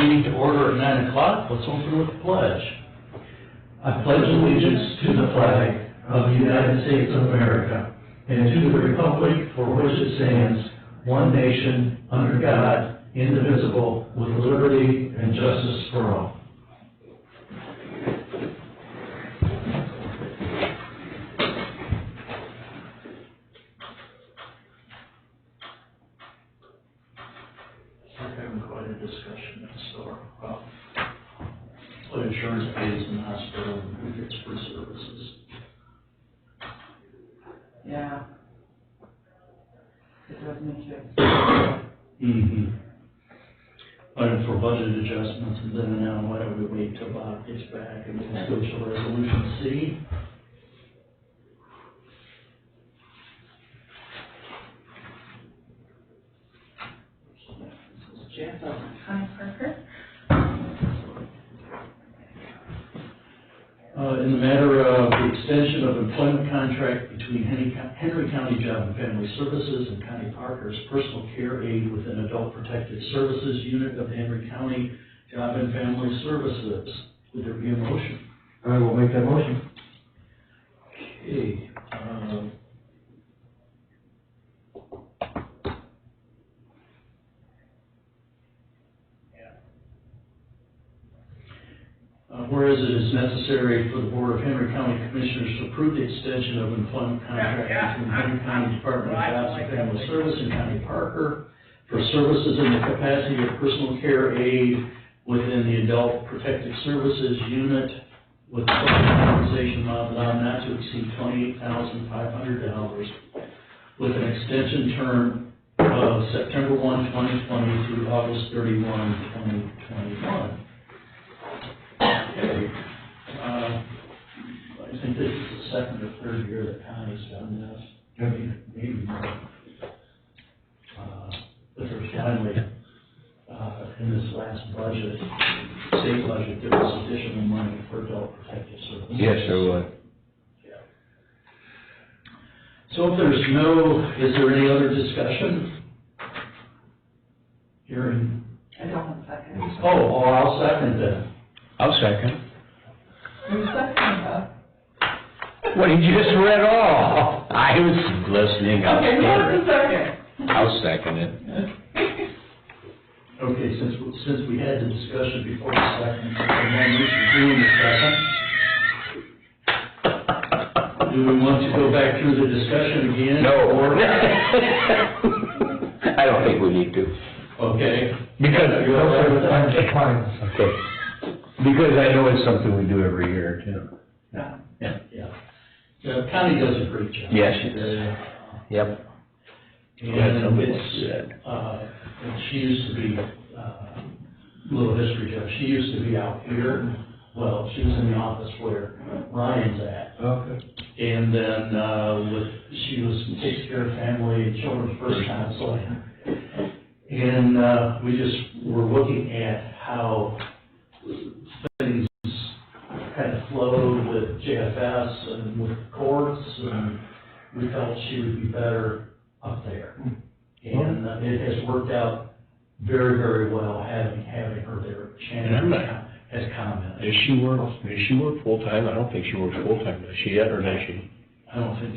meeting to order at 9 o'clock. Let's open with the pledge. I pledge allegiance to the flag of the United States of America and to the republic for which it stands, one nation, under God, indivisible, with liberty and justice for all. We're having quite a discussion next door about what insurance pays in the hospital and who gets free services. Yeah. It does make you upset. Mm-hmm. But for budget adjustments, and then now why don't we wait till Bob gets back and we'll go to resolution C. This is Jeff of Connie Parker. In the matter of the extension of employment contract between Henry County Job and Family Services and Connie Parker's personal care aide within Adult Protective Services Unit of Henry County Job and Family Services. Would there be a motion? I will make that motion. Okay. Whereas it is necessary for the Board of Henry County Commissioners to approve the extension of employment contract between Henry County Department of Jobs and Family Service and Connie Parker for services in the capacity of personal care aide within the Adult Protective Services Unit with a compensation amount not to exceed $28,500 with an extension term of September 1, 2020 through August 31, 2021. Okay. I think this is the second or third year that Connie's done this. Maybe more. But there's finally, in this last budget, state budget, there was additional money for Adult Protective Services. Yes, there was. Yeah. So if is there any other discussion? Hearing. I don't have a second. I'll second that. I'll second. Who's second, Bob? What he just read off. I was listening. Okay, who has the second? I'll second it. Okay, since we had the discussion before the second, and then we should do the second. Do we want to go back through the discussion again? No. Or? I don't think we need to. Okay. Because you're all right with that? Okay. Because I know it's something we do every year too. Yeah. The county does a great job. Yes, she does. Yep. And she used to be, little history job, she used to be out here. Well, she was in the office where Ryan's at. Okay. And then she takes care of family and children first counseling. And we just were looking at how things kind of flowed with JFS and with courts, and we felt she would be better up there. And it has worked out very, very well having her there. Shannon has commented. Does she work full-time? I don't think she works full-time, does she yet, or does she? I don't think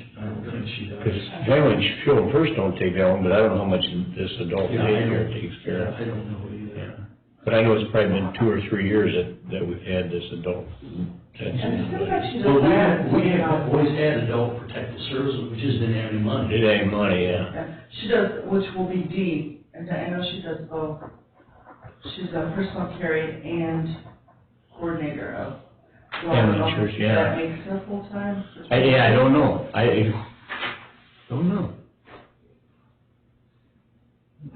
she does. Because generally, children first don't take that long, but I don't know how much this adult daycare takes care of. I don't know either. But I know it's probably been 2 or 3 years that we've had this adult. And it seems like she does Well, that. we have always had Adult Protective Services, which just didn't have any money. It ain't money, yeah. Yeah. She does, which will be D, and I know she does both. She's a personal care aide and coordinator of. Family church, yeah. That makes her full-time? I don't know. I don't know.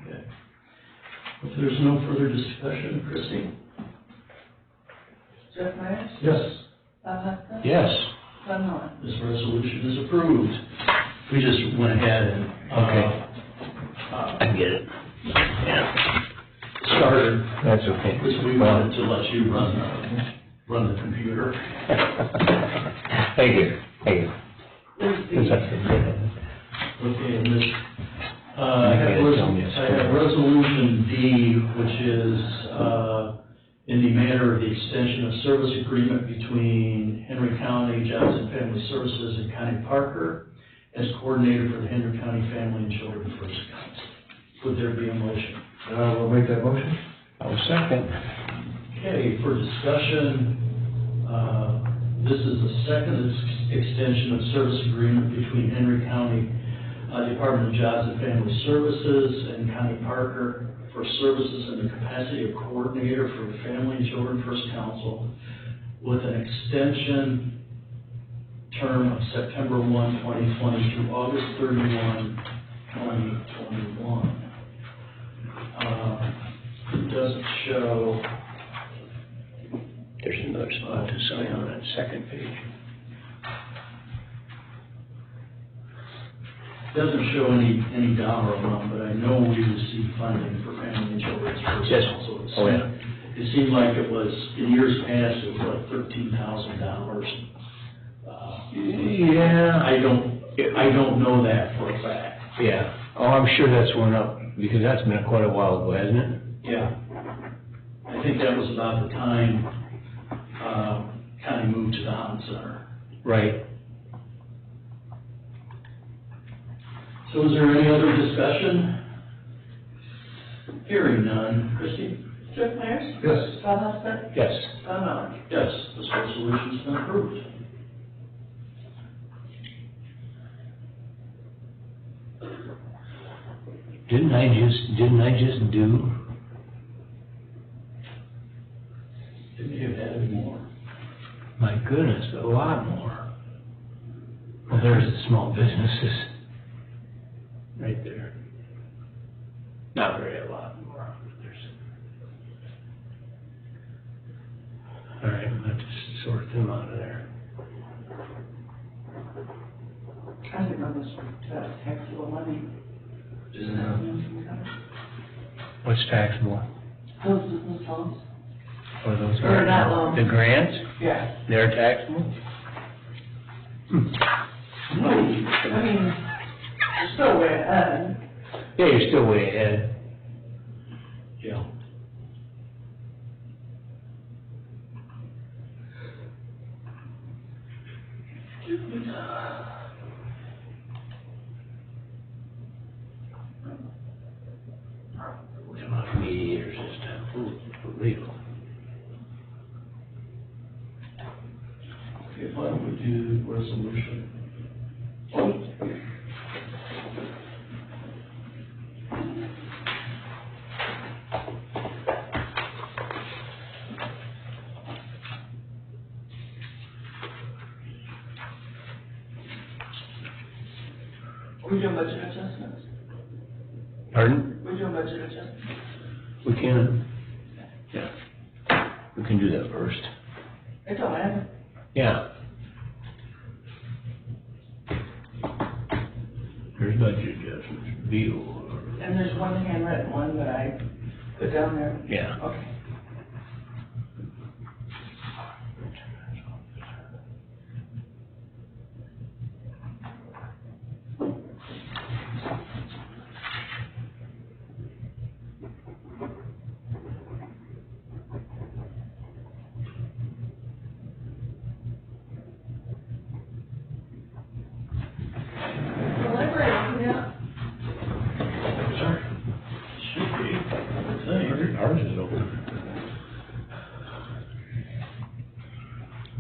Okay. If there's no further discussion, Chrissy? Jeff Myers? Yes. Bob Hudson? Yes. Bud Miller? This resolution is approved. We just went ahead and, Okay. I get it. Yeah. Started. That's okay. Because we wanted to let you run the computer. Thank you. There's the. Okay, and this, I have resolution D, which is, the extension of service agreement between Henry County Jobs and Family Services and Connie Parker as coordinator for the Henry County Family and Children First Council. Would there be a motion? We'll make that motion. I'll second. Okay, for discussion, this is the second extension of service agreement between Henry County Department of Jobs and Family Services and Connie Parker for services in the capacity of coordinator for the Family and Children First Council with an extension term of September 1, 2020 through August 31, 2021. It doesn't show. There's another spot to sign on that second page. Doesn't show any dollar amount, but I know we received funding for Family and Children's First Yes. Council. Oh, yeah. It seemed like it was, in years past, it was like $13,000. Yeah. I don't know that for a fact. Yeah. Oh, I'm sure that's went up, because that's been quite a while ago, hasn't it? Yeah. I think that was about the time, Connie moved to the Hahn Center. Right. So is there any other discussion? Hearing none. Christie? Jeff Myers? Yes. Bob Hussett? Yes. Glenn Miller? Yes, this resolution's been approved. Didn't I just do? It may have added more. My goodness, a lot more. Well, there's the small businesses. Right there. Not very a lot more. There's. All right, I'm gonna have to sort them out of there. I didn't know this was taxable money. Yeah. What's taxable? Those business loans? Or those? Or not loans. The grants? Yeah. They're taxable? I mean, you're still way ahead. Yeah, you're still way ahead. Yeah. Come on, mediators this time. Ooh, legal. Okay, why don't we do resolution? We're doing budget adjustments. Pardon? We're doing budget adjustments. We can. Yeah. We can do that first. It don't matter. Yeah. There's budget adjustments, bill. And there's one handwritten one that I put down there. Yeah. Okay. The library, yeah. Should be, I think. Ours is open.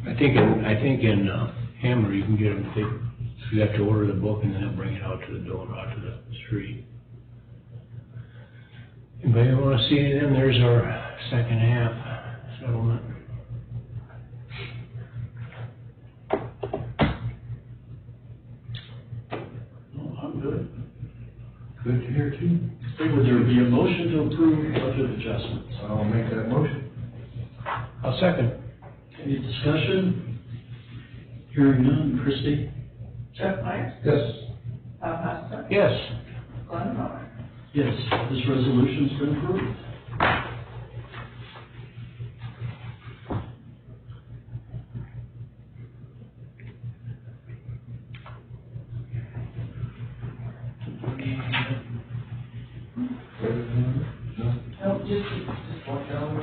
I think in Hammer, you can get them, you have to order the book and then they'll bring it out to the door, out to the street. Anybody wanna see it in? There's our second half settlement. No, I'm good. Good to hear too. Okay, would there be a motion to approve budget adjustments? I'll make that motion. I'll second. Any discussion? Hearing none. Christie? Jeff Myers? Yes. Bob Hussett? Yes. Glenn Miller? Yes, this resolution's been approved. No, just walk down.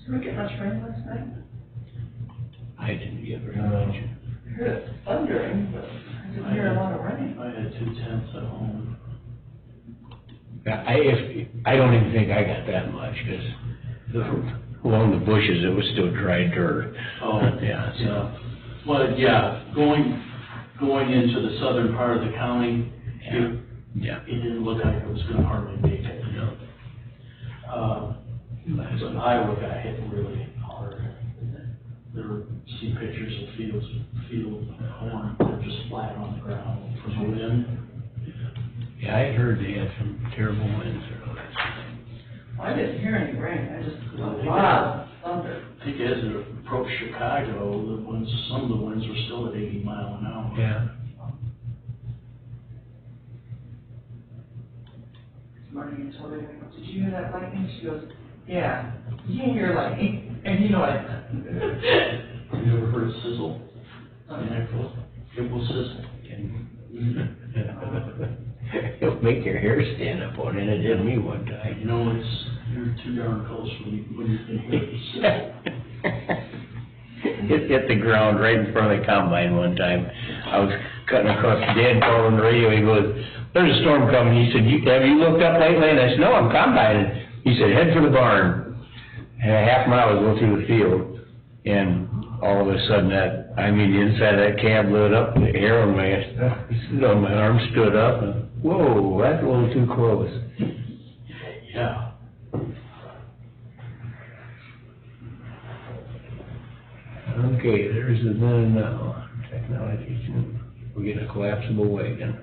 Did we get much rain last night? I didn't get very No. much. I heard it thundering, but I didn't hear a lot of rain. I had 2/10 at home. I don't even think I got that much, because along the bushes, it was still dry dirt. Oh, Yeah, so, yeah. Well, yeah, going into the southern part of the county, yeah, yeah. it didn't look like it was gonna hardly make it. No. But Iowa got hit really hard. There were, see pictures of field corn, they're just flat on the ground from the wind. Yeah, I heard they had some terrible winds earlier. I didn't hear any rain, I just, a lot of thunder. I think as it approached Chicago, some of the winds were still at 80 mile an hour. Yeah. This morning I told her, did you hear that lightning? She goes, yeah, you can't hear lightning, and you know what I meant. Have you ever heard of sizzle? It will sizzle. It'll make your hair stand up on it. It did me one time. You know, you're too darn close when you can hear it sizzle. It hit the ground right in front of the combine one time. I was cutting across the dead, called on the radio. He goes, "There's a storm coming." He said, "Have you looked up lately?" And I said, "No, I'm combining." He said, "Head for the barn." And a half mile to go through the field, and all of a sudden the inside of that cab lit up, and the hair on my arm stood up, and whoa, that's a little too close. Yeah. Okay, there's the then now. Technology, we're getting a collapsible wagon.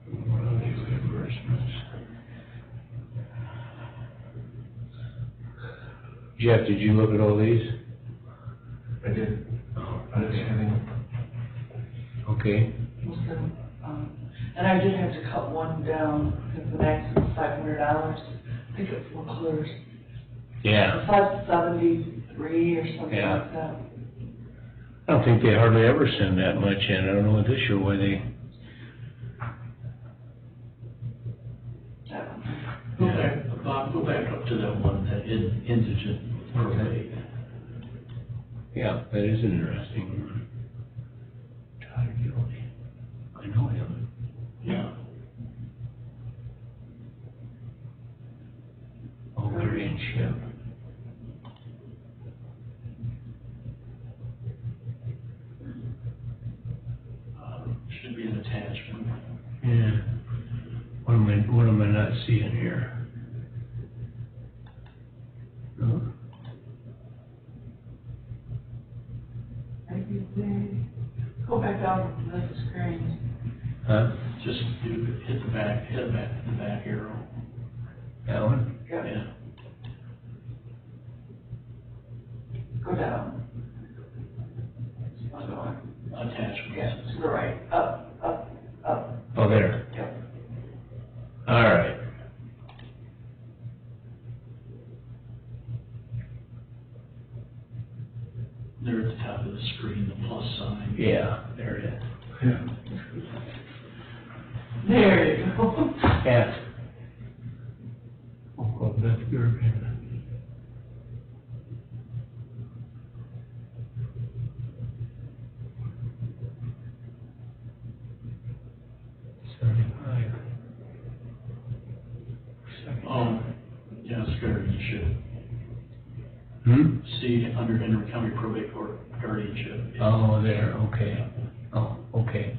Reimbursements. Jeff, did you look at all these? I did. Oh, I didn't see anything. okay. Most of them, and I did have to cut one down, because the max was $500, I think it foreclosed. Yeah. 573 or something Yeah. like that. I don't think they hardly ever send that much in. I don't know what this year, why they, Yeah, Bob, go back up to that one, that indigent probate. yeah, that is interesting one. Todd Gildy. I know him. Yeah. Oh, guardianship. Should be an attachment. Yeah. What am I not seeing here? No? Maybe they, go back down to the screen. Huh? Just hit the back arrow. That one? Yeah. Go down. Attachments. Yeah, to the right, up, up, up. Oh, there. Yep. All right. There at the top of the screen, the plus sign. Yeah, there it is. Yeah. There you go. Yeah. Oh, that's good. Yeah, it's guardianship. Hmm? See, under Henry County Probate Court, guardianship. Oh, there, okay. Oh, okay.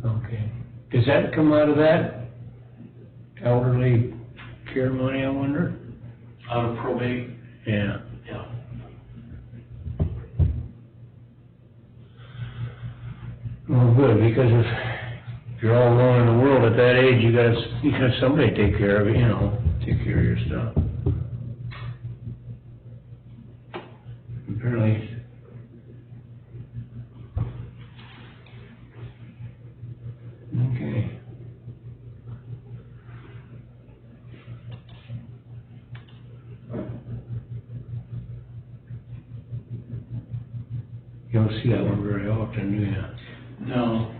Okay. Does that come out of that elderly care money, I wonder? Out of probate, Yeah. yeah. Well, good, because if you're all alone in the world at that age, you got somebody to take care of it, take care of your stuff. Apparently. Okay. You don't see that one very often, do you? No.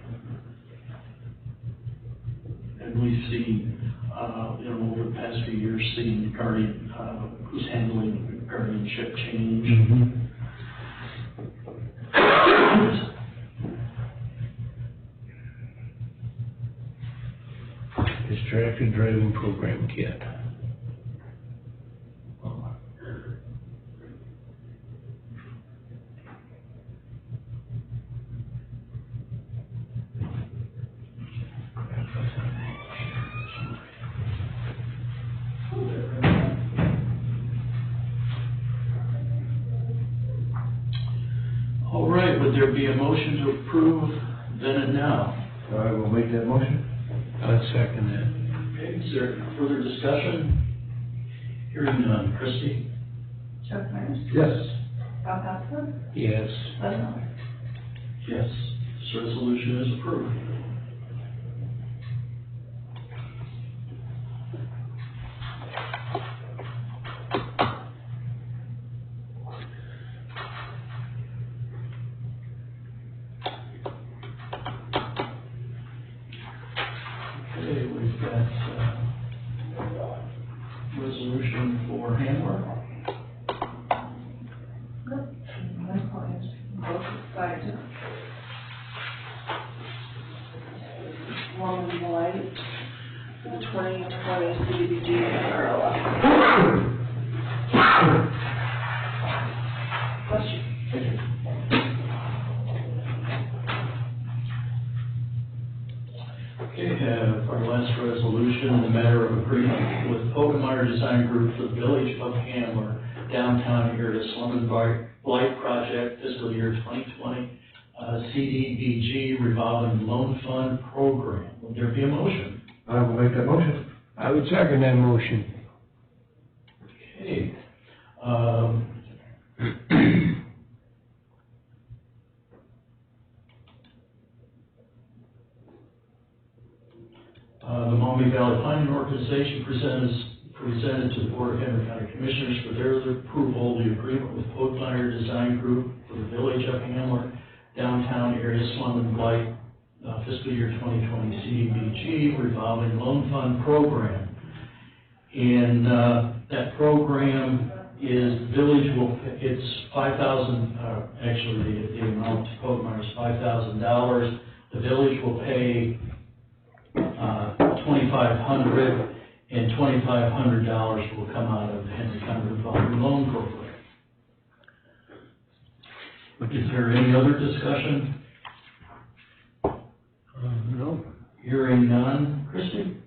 And we've seen, over the past few years, seeing the guardian, who's handling guardianship change. Distracted driving program kit. All right, would there be a motion to approve then and now? I will make that motion. I'd second that. Okay, is there further discussion? Hearing none. Christie? Chuck Myers, Yes. Bob Hassler, Yes. Bud Miller. Yes, this resolution is approved. Okay, we've got resolution for Hamler. That's fine. Both sides. Long and white for the 2020 CDBG RLF. Bless you. Okay, have our last resolution in the matter of agreement with Pogemeyer Design Group for the Village of Hamler Downtown Area Slum and Blight Project fiscal year 2020 CDBG revolving loan fund program. Would there be a motion? I will make that motion. I would second that motion. Okay. The Maumee Valley Planning Organization presented to the Board of Henry County Commissioners for their approval the agreement with Pogemeyer Design Group for the Village of Hamler Downtown Area Slum and Blight fiscal year 2020 CDBG revolving loan fund program. And that program is village will, it's $5,000, actually the amount to Pogemeyer is $5,000. The village will pay $2,500, and $2,500 will come out of the Henry County Revolving Loan Program. Is there any other discussion? No. Hearing none. Christie?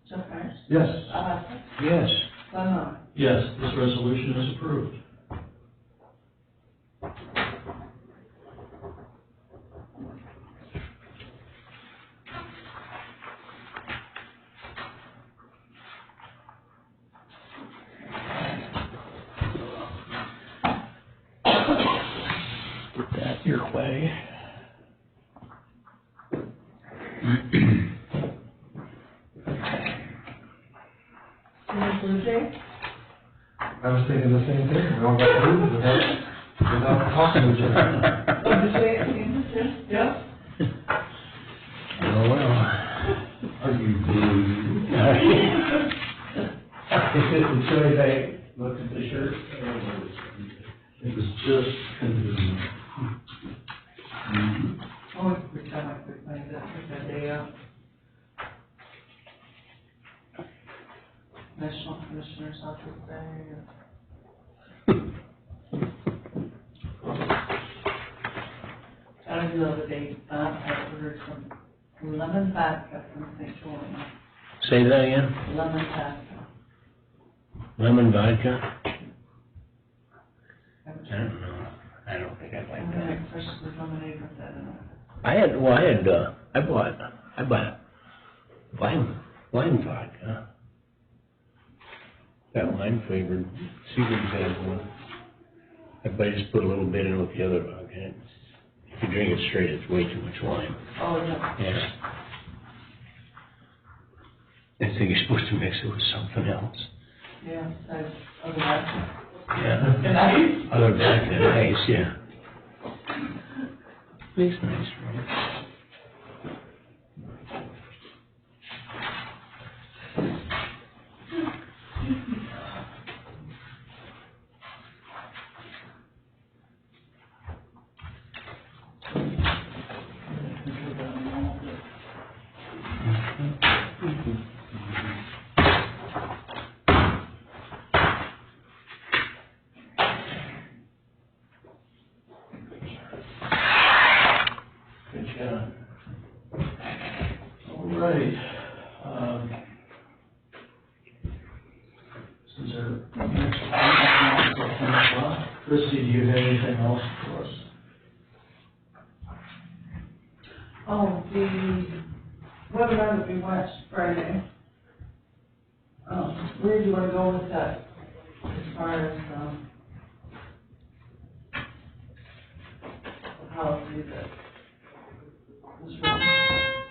Chuck Myers, Yes. Bob Hassler, Yes. Bud Miller. Yes, this resolution is approved. Put that your way. Blue Jay, I was thinking the same thing. We all got to move without talking to each other. Blue Jay, yeah. Oh, well. Are you blue? It's really bad. Look at the shirt. It was just convenient. Oh, every time I put my, that day up. National Commissioner's Office Day. I don't know the date, I ordered some lemon vodka from St. Jordan. Say that again? Lemon vodka. Lemon vodka? I I don't know. I don't think I'd like I'm gonna that. make freshly lemonade with that in it. I bought wine vodka. That wine flavored, Seagram's has one. Everybody just put a little bit in with the other vodka. If you drink it straight, it's way too much wine. Oh, yeah. Yeah. I think you're supposed to mix it with something else. Yeah, other vodka. Yeah. Nice. Other vodka, nice, yeah. Makes nice, right? Is there next? Christie, do you have anything else for us? Oh, the webinar that we watched Friday. Where do you want to go with that as far as, the policy that was written?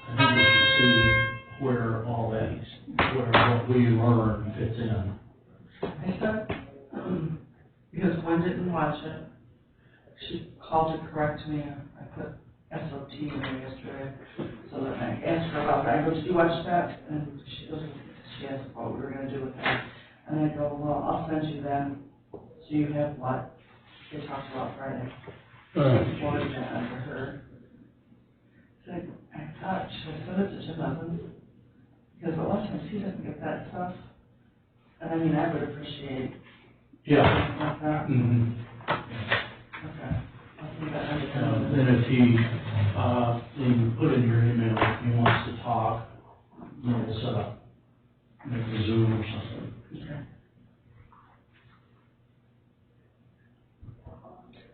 I think we should see where all that, where what we learn fits in. I said, because Gwen didn't watch it, she called to correct me, I put SOT in there yesterday, so then I asked her about that, I go, did you watch that? And she goes, she asked what we were gonna do with that, and I go, well, I'll send you that, so you have what they talked about Friday. Forward that on to her. So I thought, should I send it to Jim Evans? Because a lot of times he doesn't get that stuff, and I mean, I would appreciate Yeah. like that. Mm-hmm. Okay. I'll send that on to him. Then if he, you can put in your email if he wants to talk, then we'll set up, maybe a Zoom or something. Okay.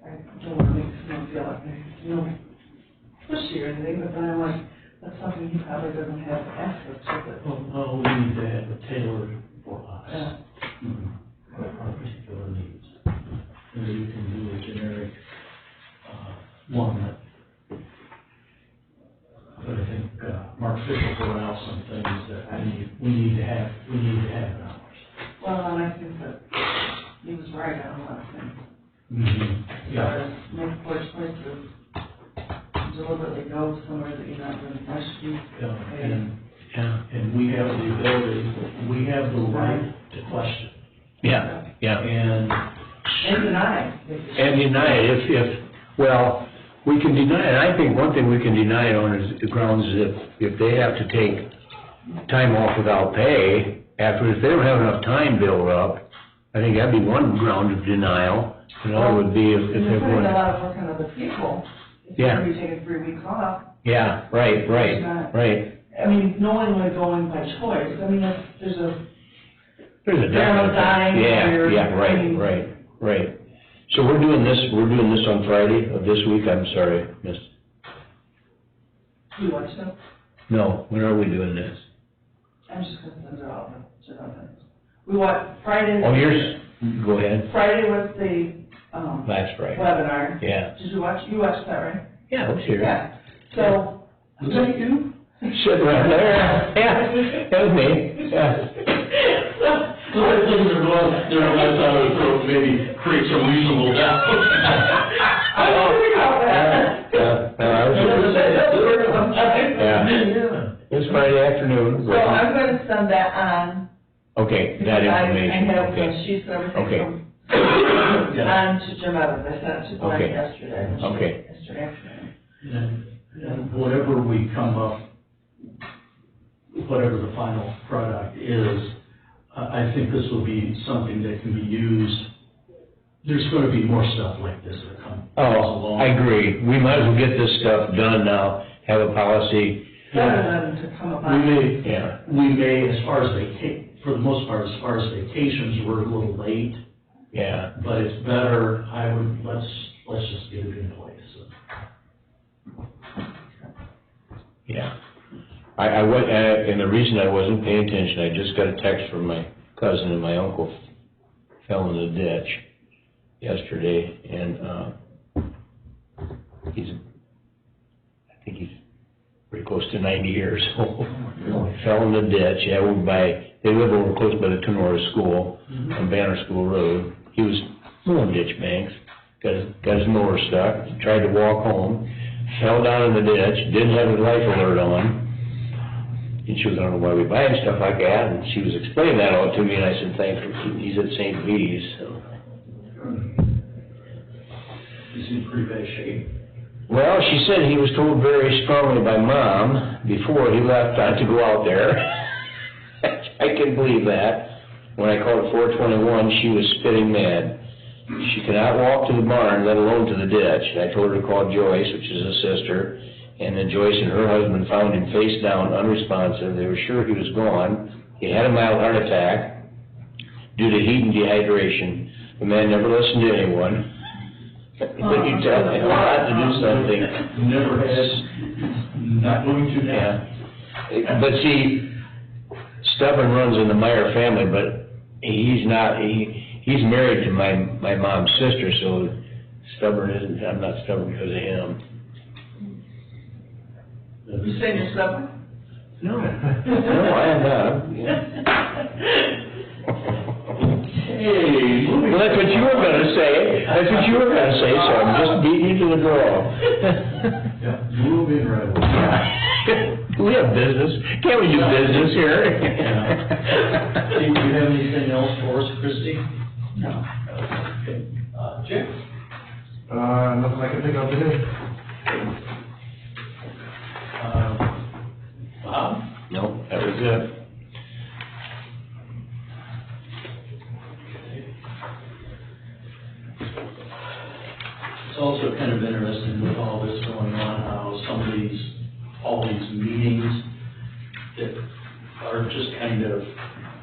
I don't want to make someone feel like they're, pushy or anything, but then I'm like, that's something he probably doesn't have access to, but. Well, we need to have it tailored for us. Yeah. For our particular needs. And you can do a generic, one that, but I think, Mark Fisher put out some things that we need to have in ours. Well, and I think that he was right on a lot of things. Mm-hmm. Yeah. Make poor choices, deliberately go somewhere that you're not going to question. And we have the ability, we have the right to question. Yeah, yeah. And deny. And deny it well, we can deny it. I think one thing we can deny it on is the grounds if they have to take time off without pay, if they don't have enough time built up, I think that'd be one ground of denial. Another would be if you're they're putting going. a lot of work on other people. If Yeah. you're taking 3 weeks off. Yeah, right. I mean, knowingly going by choice, I mean, there's a There's a Grandma dying, or- Yeah, right. So we're doing this on Friday of this week, I'm sorry, Miss. You watch them? No, when are we doing this? I'm just gonna send it out to them. We watch Friday. Oh, yours, go ahead, Friday was the, last Friday. webinar. Yeah. Did you watched that, right? Yeah, I was here. Yeah. So, was that you? Sitting right there, yeah, that was me, yeah. So I think they're going, to maybe create some reasonable doubt. I don't think about that. I was Yeah. It was Friday afternoon. So I'm gonna send that on. Okay, that information, I have okay. the sheets and everything Okay. from, on to Jim Evans. I sent it to Glenn Okay. yesterday. Okay. Yesterday afternoon. And whatever we come up, whatever the final product is, I think this will be something that can be used. There's gonna be more stuff like this that comes along. I agree, we might as well get this stuff done now, have a policy. Better than to come up We on. may, we may, as far as for the most part, as far as vacations, we're a little late, Yeah, but it's better, let's just get it in place. yeah. I went, and the reason I wasn't paying attention, I just got a text from my cousin and my uncle fell in the ditch yesterday, and, I think he's pretty close to 90 years old. Fell in the ditch, they live over close by the Tenora School, on Banner School Road. He was mowing ditch banks, got his mower stuck, tried to walk home, fell down in the ditch, didn't have his life alert on. And she was, I don't know why we buy stuff like that, and she was explaining that all to me, and I said, thanks, he's at St. V's, so. He's in pretty bad shape. Well, she said he was told very strongly by Mom before he left not to go out there. I can believe that. When I called at 421, she was spitting mad. She cannot walk to the barn, let alone to the ditch. And I told her to call Joyce, which is a sister, And then Joyce and her husband found him face down, unresponsive. They were sure he was gone. He had a mild heart attack due to heat and dehydration. The man never listened to anyone. But you tell him not to do something. Never has, not going to now. Yeah. But see, stubborn runs in the Meyer family, but he's not, he's married to my mom's sister, so stubborn isn't, I'm not stubborn because of him. You saying you're stubborn? No, no, I am not. Hey, Well, that's what you were gonna say, that's what you were gonna say, so I'm just beating you to the draw. Yeah, moving right along. Do we have business? Can't we do business here? Yeah. Do you have anything else for us, Christie? No. Okay. Jim? Nothing I can think of today. Bob? No, that was it. It's also kind of interesting with all this going on, how some of these, all these meetings that are just kind of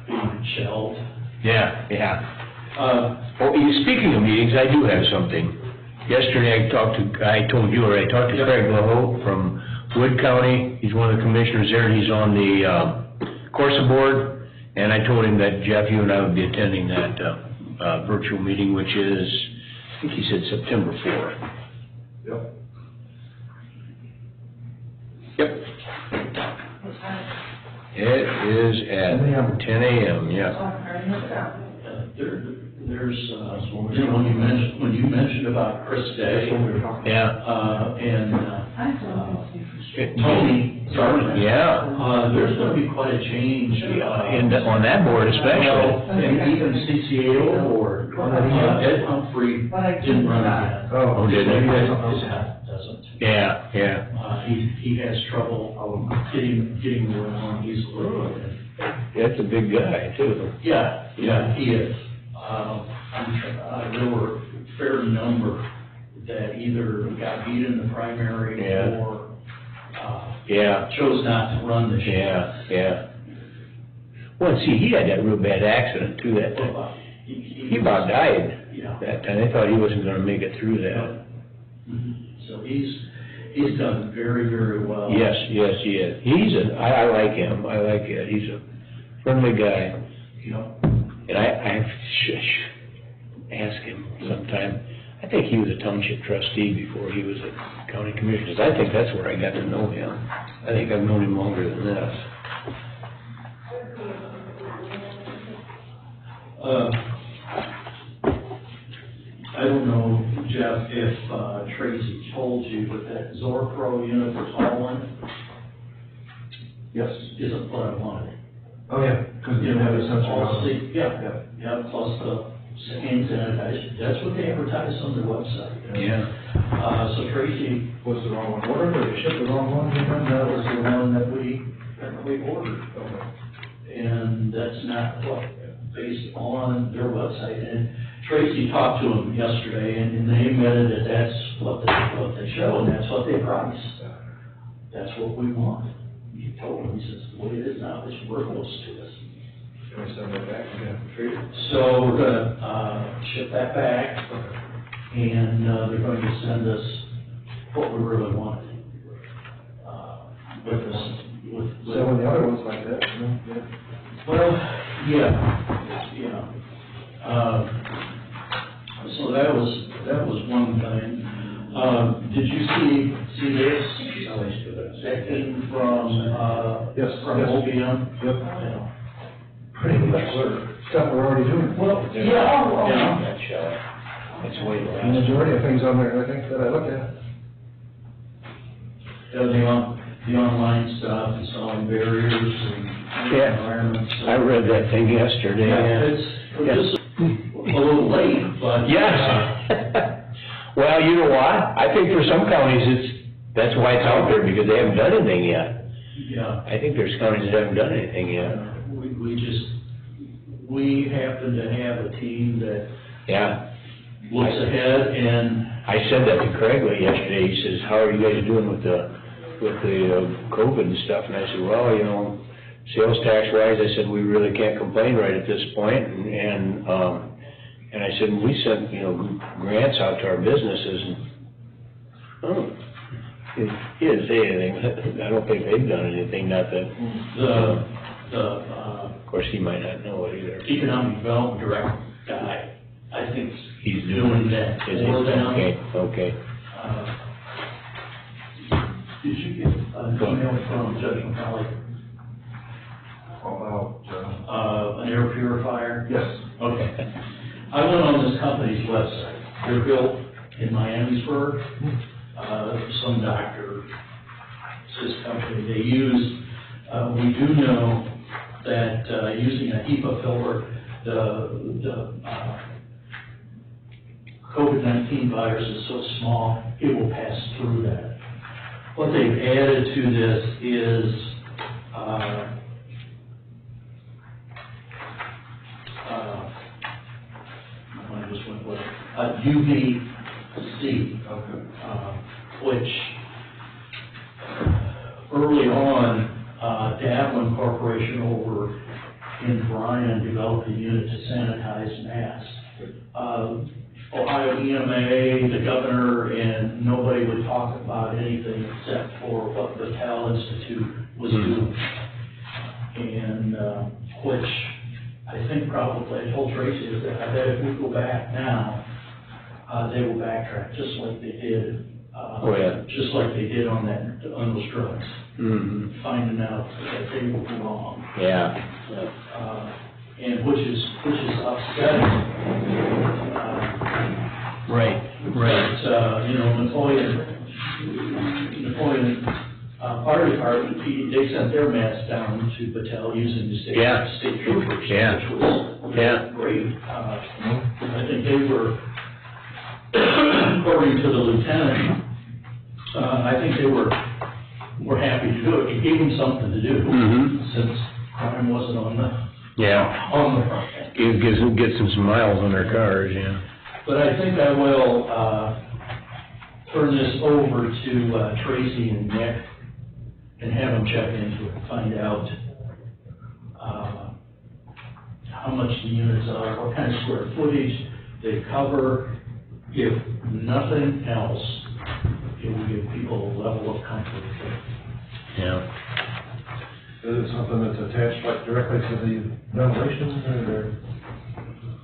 being shelved. Yeah, yeah. Speaking of meetings, I do have something. Yesterday I told you, or I talked to Craig LaHoe from Wood County. He's one of the commissioners there, and he's on the Corsa board. And I told him that Jeff, you and I would be attending that virtual meeting, which is, I think he said September 4th. Yep. Yep. What time? It is at 10 a.m., yeah. Oh, I already looked it up. There's, you know, when you mentioned about Chris Day, Yeah. and, I still didn't see. Tony Sargent. Yeah. There's gonna be quite a change, On that board especially. and even CCAO board, Ed Humphrey But I didn't run that. again. Oh, didn't he? His health doesn't. Yeah, yeah. He has trouble getting around easily. That's a big guy, too. Yeah, he is. There were a fair number that either got beat in the primary Yeah. or, Yeah, chose not to run this year. yeah. Well, see, he had that real bad accident, too, that time. He about died Yeah. that time. They thought he wasn't gonna make it through that. So he's done very, very well. Yes, he is. I like him. I like it. He's a friendly guy. You know, And I ask him sometime. I think he was a township trustee before he was a county commissioner. I think that's where I got to know him. I think I've known him longer than this. I don't know, Jeff, if Tracy told you, but that Zorpro unit for Holland Yes. isn't what I wanted. Oh, yeah, because you You didn't have know, a sensor all on it. see, yeah, plus the hand sanitizer, that's what they advertise on their website. Yeah. So Tracy, Was the wrong one ordered, or you shipped the wrong one? that was the one that we ordered. Okay. And that's not what, based on their website. And Tracy talked to them yesterday, and they admitted that that's what they show, and that's what they price. That's what we want. He told him, he says, the way it is now, it's worthless to us. Can we send that back? Yeah, trade it. So we're gonna, ship that back, and, they're going to send us what we really wanted. With this, with. So when the other one's like that, you know, yeah. Well, yeah. So that was one thing. Did you see this? That came from, Yes, from yes. OBM? Yep. Yeah. Pretty much stuff we're already doing. Well, That show. That's way The less. majority of things on there, I think, that I look at. The online stuff, installing barriers and Yeah. environments. I read that thing yesterday. Yeah, it's just a little late, but. Yes. Well, you know what? I think for some counties, that's why it's out there, because they haven't done anything yet. Yeah. I think there's counties that haven't done anything yet. We happen to have a team that Yeah. looks ahead and, I said that to Craig yesterday. He says, how are you guys doing with the with the COVID and stuff, and I said, well, you know, sales tax wise, I said, we really can't complain right at this point, and I said, we sent, you know, grants out to our businesses, and, he didn't say anything. I don't think they've done anything, not that, of course, he might not know it either. Economic Development Director guy, I think He's doing that Is he? for them. Okay. Did you get an email from Judge McCauley, About, an air purifier? yes. Okay. I went on this company's website. They're built in Miamisburg. Some doctor, it's his company. They use, we do know that using a HEPA filter, the COVID-19 virus is so small, it will pass through that. What they've added to this is I just went with UVC, which early on, Davlin Corporation over in Bryan developed a unit to sanitize masks. Ohio EMA, the governor, and nobody would talk about anything except for what the Battelle Institute was doing. And which I think probably, I told Tracy that I bet if we go back now, they will backtrack just like they did. Just like they did on those drugs. Mm-hmm. Finding out that they were wrong. Yeah. And which is upsetting. Right. But, you know, Napoleon Fire Department, they sent their masks down to Battelle using the state troopers, which was great. I think they were, according to the lieutenant, I think they were happy to do it. It gave them something to do, since crime wasn't on the front end. Get some miles on their cars, yeah. But I think I will turn this over to Tracy and Nick and have them check into it, find out how much the units are, what kind of square footage they cover. If nothing else, it will give people a level of comfort. Yeah. Is it something that's attached like directly to the ventilation or?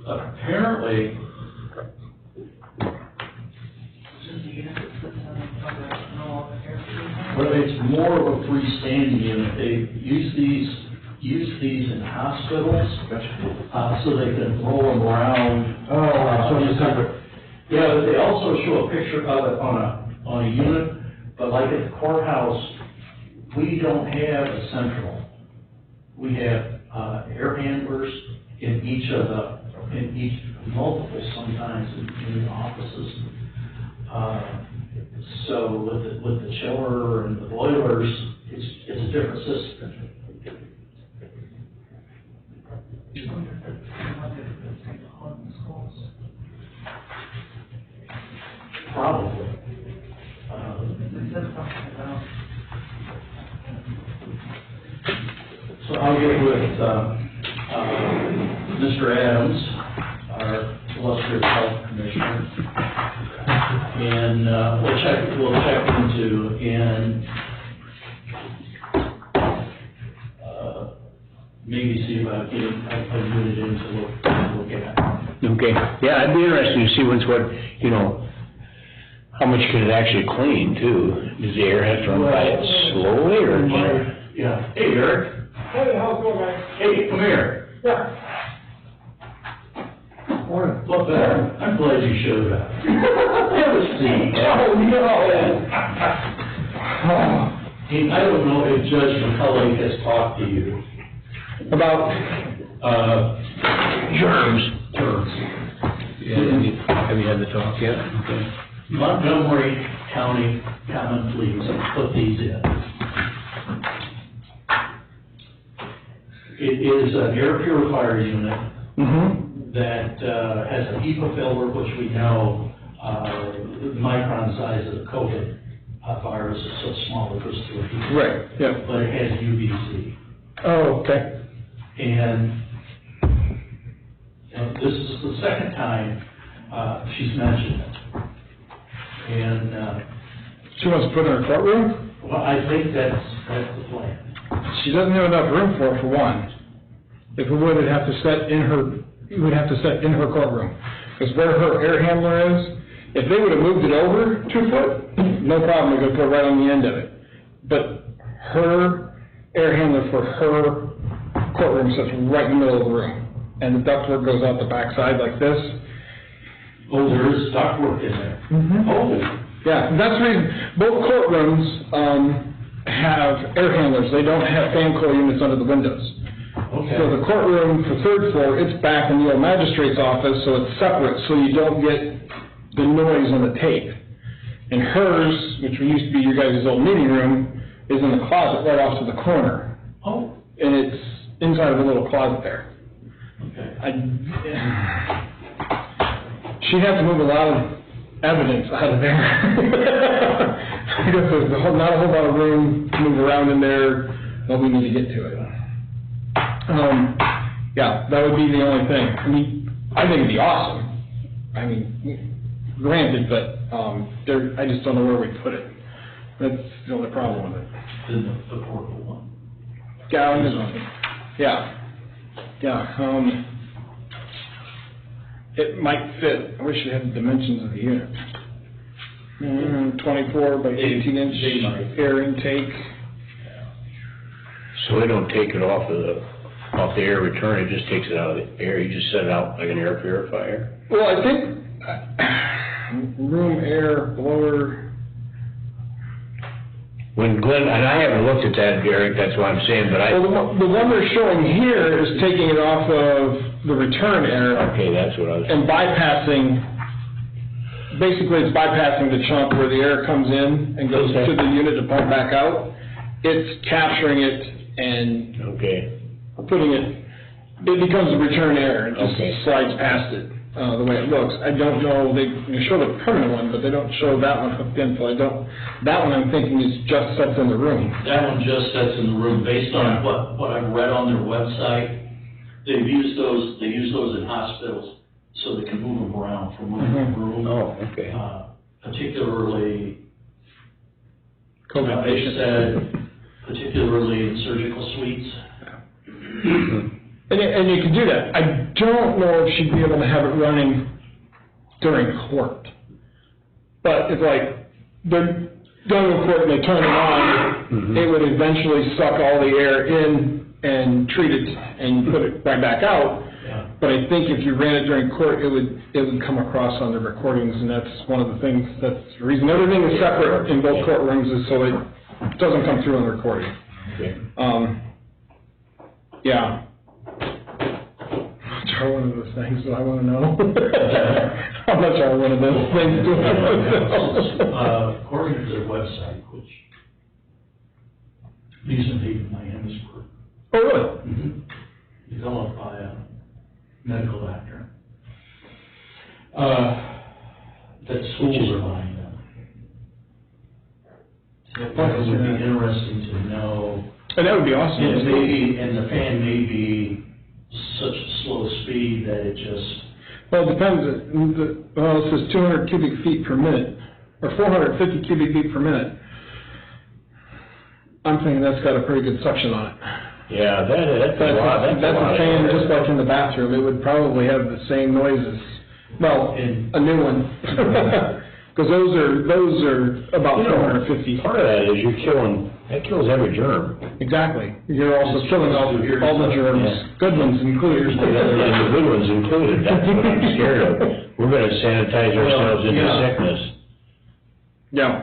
Apparently, well, it's more of a freestanding unit. They use these in hospitals, so they can roll them around. So it's separate. Yeah, but they also show a picture of it on a unit, but like at the courthouse, we don't have a central. We have air handlers in each multiple sometimes in the offices. So with the chiller and the boilers, it's a different system. Probably. So I'll get with Mr. Adams, our illustrious health commissioner, and we'll check into and maybe see if I can put it in to look at. Okay. Yeah, I'd be interested to see how much could it actually clean too? Does the air have to run by it slowly or? Yeah. Hey, Eric. Hey, how's it going, guys? Hey, come here. Yeah. What better? I'm glad you showed up. Have a seat. Oh, no. Hey, I don't know if Judge McCulley has talked to you About germs. Yeah. Have you had the talk yet? Okay. Montgomery County Common Pleas put these in. It is an air purifier unit that has a HEPA filter, which we know micron size of COVID virus is so small it goes through a heat. Right, yeah. But it has UVC. Oh, okay. And this is the second time she's mentioned it. And, She wants to put it in her courtroom? well, I think that's the plan. She doesn't have enough room for one. If it would, it'd have to set in her, it would have to set in her courtroom. Because where her air handler is, if they would have moved it over 2 foot, no problem, we could put it right on the end of it. But her air handler for her courtroom sits right in the middle of the room. And the ductwork goes out the backside like this. Oh, there is ductwork in there. Mm-hmm. Oh, Yeah, that's the reason, both courtrooms, have air handlers, they don't have fan coil units under the windows. okay. So the courtroom for third floor, it's back in the old magistrate's office, so it's separate, so you don't get the noise on the tape. And hers, which used to be your guys' old meeting room, is in the closet right off to the corner. Oh, And it's inside of a little closet there. okay. She'd have to move a lot of evidence out of there. Because there's not a whole lot of room to move around in there, but we need to get to it. Yeah, that would be the only thing. I mean, I think it'd be awesome. I mean, granted, but, I just don't know where we put it. That's the only problem with it. Then the portable one. Yeah, it might fit. I wish it had the dimensions of the unit. 24 by 18 inch They might. air intake. So they don't take it off the air return, it just takes it out of the air, you just set it out like an air purifier? Well, I think room air blower. When Glenn, and I haven't looked at that, Derek, that's what I'm saying, but Well, the one they're showing here is taking it off of the return air okay, that's what I was, and bypassing, basically it's bypassing the chunk where the air comes in and goes Okay. to the unit to pump back out. It's capturing it and okay, putting it, it becomes a return air, it just Okay. slides past it, the way it looks. I don't know, they show the permanent one, but they don't show that one hooked in, so that one I'm thinking is just sets in the room. That one just sits in the room, based on what I've read on their website. They use those in hospitals, so they can move them around from room to room. oh, okay. Particularly, COVID they patients. said, particularly in surgical suites. And you can do that. I don't know if she'd be able to have it running during court. But if like, they're done with court and they turn it on, it would eventually suck all the air in and treat it and put it right back out. Yeah. But I think if you ran it during court, it would come across on the recordings, and that's one of the things, that's the reason everything is separate in both courtrooms is so it doesn't come through on the recording. Okay. Yeah. Try one of those things, do I wanna know? I'm not trying one of those things, do I? According to their website, which these are the Miami's group, Oh, really? developed by a medical doctor, that schools are buying them. So it would be interesting to know, And that would be awesome. and the fan may be such a slow speed that it just, Well, it depends, well, it says 200 cubic feet per minute, or 450 cubic feet per minute. I'm thinking that's got a pretty good suction on it. Yeah, that's a lot, That's a fan just like in the bathroom, it would probably have the same noises, well, a new one. Because those are about 450. Part of that is that kills every germ. Exactly, you're also killing all the germs, Yeah. good ones included. And the good ones included, that's what I'm scared of. We're gonna sanitize ourselves into Yeah. sickness. Yeah.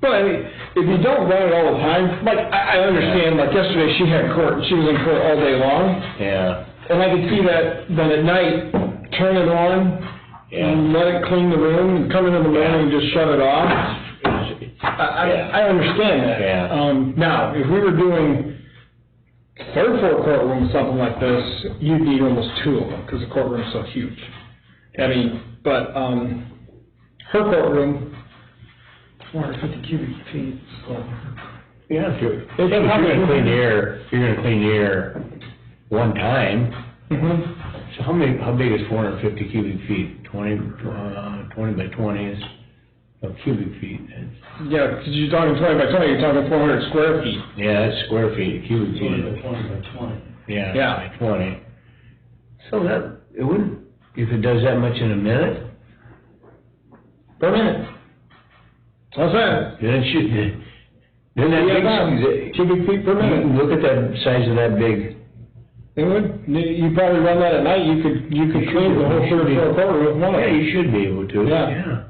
But I mean, if you don't run it all the time, like, I understand, like yesterday she had court, and she was in court all day long, Yeah, and I could see that, then at night, turn it on, and let it clean the room, and come in the morning and just shut it off. I understand that. Yeah. Now, if we were doing third floor courtroom, something like this, you'd need almost two of them, because the courtroom's so huge. I mean, but, her courtroom, 450 cubic feet, so. Yeah, if you're gonna clean the air, one time, so how big is 450 cubic feet? 20 by 20 is of cubic feet. Yeah, because you're talking 20 by 20, you're talking 400 square feet. Yeah, that's square feet, cubic 20 feet. by 20 by 20. Yeah, Yeah. by 20. So that, it wouldn't, if it does that much in a minute, Per minute. What's that? then it should, then that big, Cubic feet per minute. look at that size of that big. It would, you probably run that at night, you could clean the whole third floor quarter with one of Yeah, them. you should be able to. Yeah.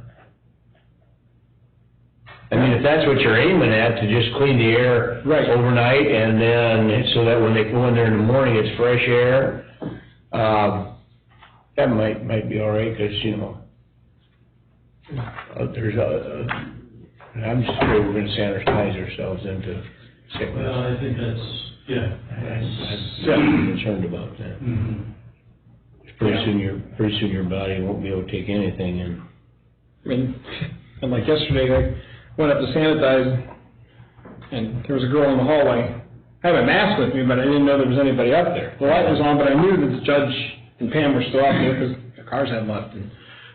I mean, if that's what you're aiming at, to just clean the air Right. overnight, and then, so that when they go in there in the morning, it's fresh air, that might be all right, 'cause, you know, I'm just afraid we're gonna sanitize ourselves into Well, sickness. I think that's, yeah. I'm concerned about that. Mhm. Pretty soon your body won't be able to take anything, and, I mean, and like yesterday, I went up to sanitize, and there was a girl in the hallway. I had a mask with me, but I didn't know there was anybody up there. The light was on, but I knew that the judge and Pam were still up there, because the cars hadn't left, and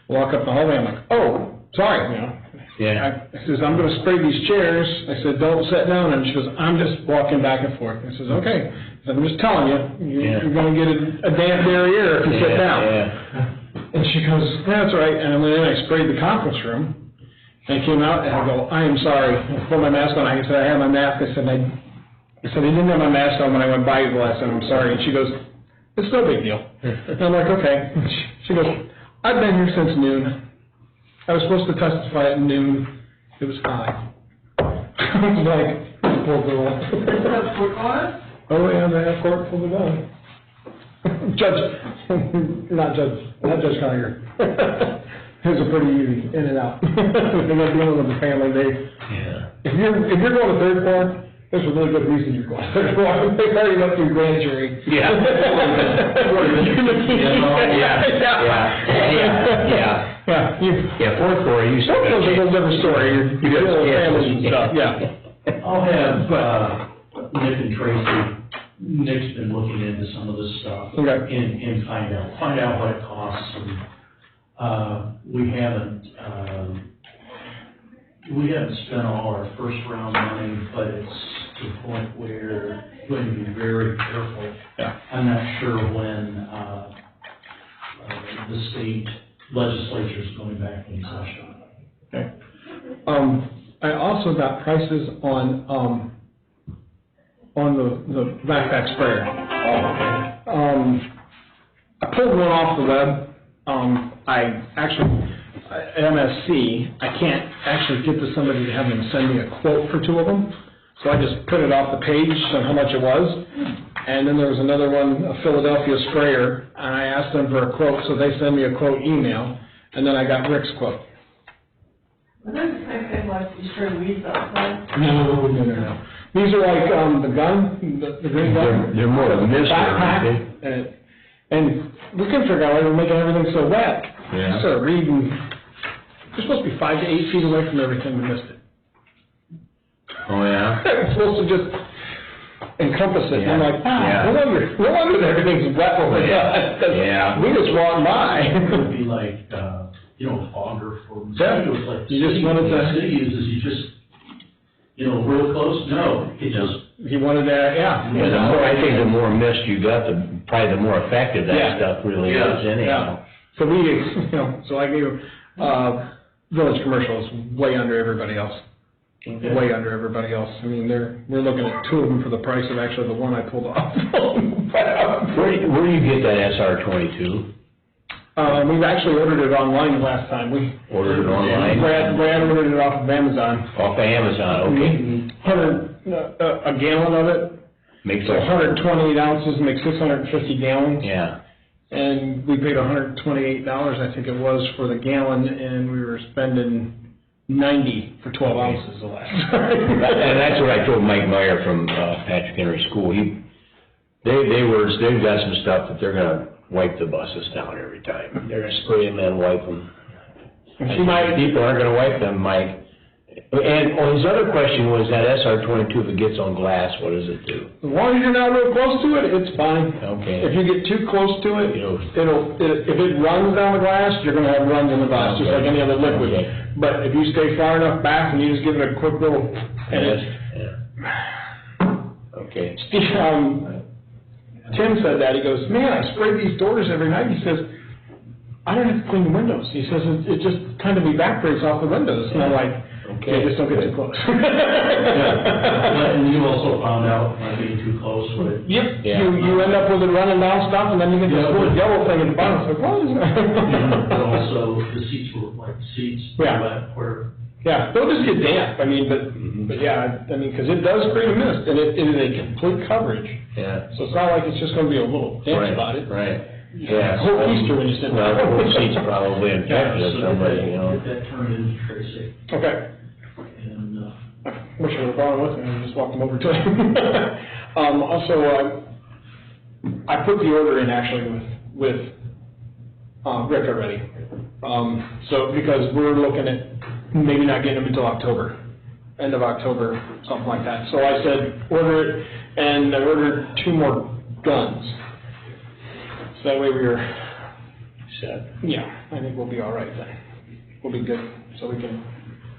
walk up the hallway, I'm like, oh, sorry, you know. yeah. I says, I'm gonna spray these chairs. I said, don't sit down, and she goes, I'm just walking back and forth. I says, okay. I said, I'm just telling you, you're gonna get a damp derriere if you sit down. Yeah. And she goes, that's all right, and I went in, I sprayed the conference room, and I came out, and I go, I am sorry. I put my mask on, I said, I have my mask. I said, I didn't have my mask on when I went by you the last time, I'm sorry. And she goes, it's no big deal. And I'm like, okay. She goes, I've been here since noon. I was supposed to testify at noon. It was 5. I was like, poor girl. Oh, yeah, they have court for the gun. Not Judge Collier. His are pretty easy, in and out. They're not dealing with the family. Yeah. If you're going to third court, there's a really good reason you're going to third court. They've already went through grand jury. Yeah. Yeah, fourth floor, you Fourth floor's a little different story. You're dealing with families and stuff, yeah. I'll have, Nick and Tracy, Nick's been looking into some of this stuff. Okay. And find out what it costs, and, we haven't spent all our first round money, but it's to the point where we're going to be very careful. Yeah. I'm not sure when, the state legislature is going back in session. Okay. I also got prices on the backpack sprayer. I pulled one off the web. At MSC, I can't actually get to somebody to have them send me a quote for 2 of them. So I just printed off the page on how much it was. And then there was another one, a Philadelphia sprayer, and I asked them for a quote, so they sent me a quote email, and then I got Rick's quote. Are they the same thing like you spray weeds outside? No. These are like, the gun, the green gun. They're more of a mist, aren't Backpack, and we couldn't figure out why they were making everything so wet. Yeah. I started reading, you're supposed to be 5 to 8 feet away from everything to mist it. Oh, yeah? It's supposed to just encompass it, and I'm like, Yeah. no wonder that everything's wet over there. Yeah. We just walked It by. would be like, fogger for Yeah. mosquitoes, like the You just city- wanted to- the city uses, you just, real close, no, it just, He wanted that, Yeah, the more, I think the more mist you got, probably the more effective that Yeah. stuff really Yeah. is anyhow. So so I gave, Village Commercial is way under everybody else. Way under everybody else. I mean, we're looking at 2 of them for the price of actually the one I pulled off. Where do you get that SR-22? We've actually ordered it online last time. We Ordered it online? Brad ordered it off of Amazon. Off of Amazon, okay. 100, a gallon of it. Makes So 128 ounces makes 650 gallons. Yeah. And we paid $128, I think it was, for the gallon, and we were spending $90 for 12 ounces the last time. And that's what I told Mike Meyer from Patrick Henry School. They've got some stuff that they're gonna wipe the buses down every time. They're gonna spray them and wipe them. People aren't gonna wipe them, Mike. And his other question was that SR-22, if it gets on glass, what does it do? As long as you're not real close to it, it's fine. Okay. If you get too close to it, if it runs down the glass, you're gonna have runs in the glass, just like any other liquid. Okay. But if you stay far enough back and you just give it a quick little, and it's, Okay. Tim said that, he goes, man, I spray these doors every night, he says, I don't have to clean the windows, he says, it just kind of evaporates off the windows, and I'm like, okay, just don't get too close. And you also found out by being too close with it. Yep, Yeah. you end up with it running down stuff, and then you get this little yellow thing in the bottom, it's like, what is And that? also, the seats were like seats, Yeah. where Yeah, they'll just get damp, I mean, but yeah, I mean, because it does create a mist, and it is a complete coverage, Yeah. so it's not like it's just gonna be a little damp Right, spot. right. Yeah. Whole Easter when you sit Well, the there. whole seat's probably infected or somebody, you know. Get that turned into Tracy, Okay. and, I wish I would've brought him with me and just walked him over to him. Also, I put the order in actually with Rick already. So, because we're looking at maybe not getting them until October, end of October, something like that. So I said, order it, and I ordered 2 more guns. So that way we're Set. yeah, I think we'll be all right then. We'll be good, so we can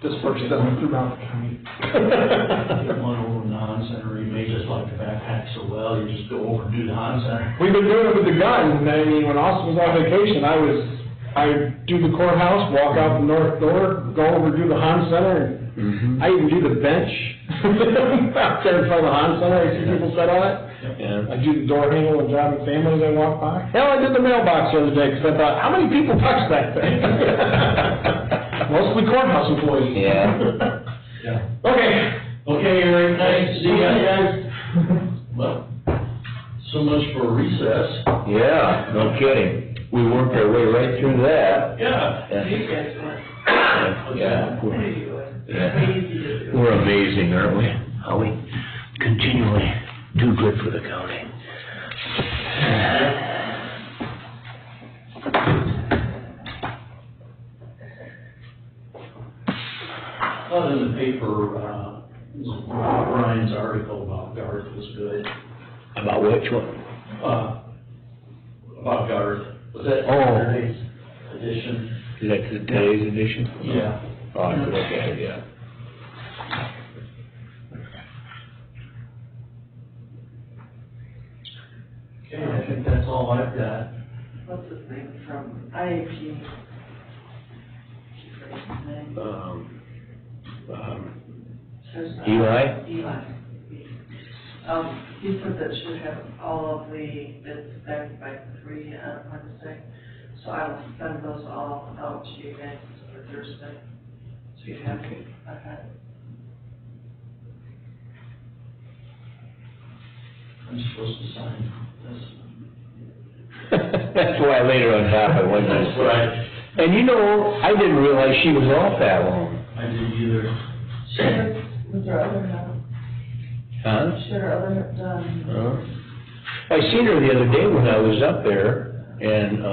disperse them throughout the county. get one over in the Hahn Center, you may just like the backpack so well, you just go over and do the Hahn Center. We've been doing it with the gun, I mean, when Austin was on vacation, I do the courthouse, walk out the north door, go over, do the Hahn Center, and I even do the bench out there in front of the Hahn Center, I see people sit on it. Yeah. I do the door handle and driving families I walk by. Hell, I did the mailbox the other day, because I thought, how many people touch that thing? Mostly courthouse employees. Yeah. Okay. Okay, Eric, nice to see you guys. Well, so much for recess. Yeah, no kidding. We worked our way right through that. Yeah. You guys went. Yeah. What are you doing? Yeah. Crazy to do. We're amazing, aren't we? How we continually do good for the county. Well, in the paper, Brian's article about Garth was good. About which one? About Garth. Was that Oh. Saturday's edition? Is that today's edition? Yeah. Oh, I could look at it, yeah. Okay, I think that's all I've got. What's his name from IAP? There's not- Eli? Eli. He said that should have all of the bids back by 3 on Wednesday. So I will send those all out to you guys for Thursday. So you have it. Okay. I'm supposed to sign this. That's why I laid her on top, I wasn't. That's right. And you know, I didn't realize she was off that long. I didn't either. Was there other help? Huh? Should there other help done? I seen her the other day when I was up there, and,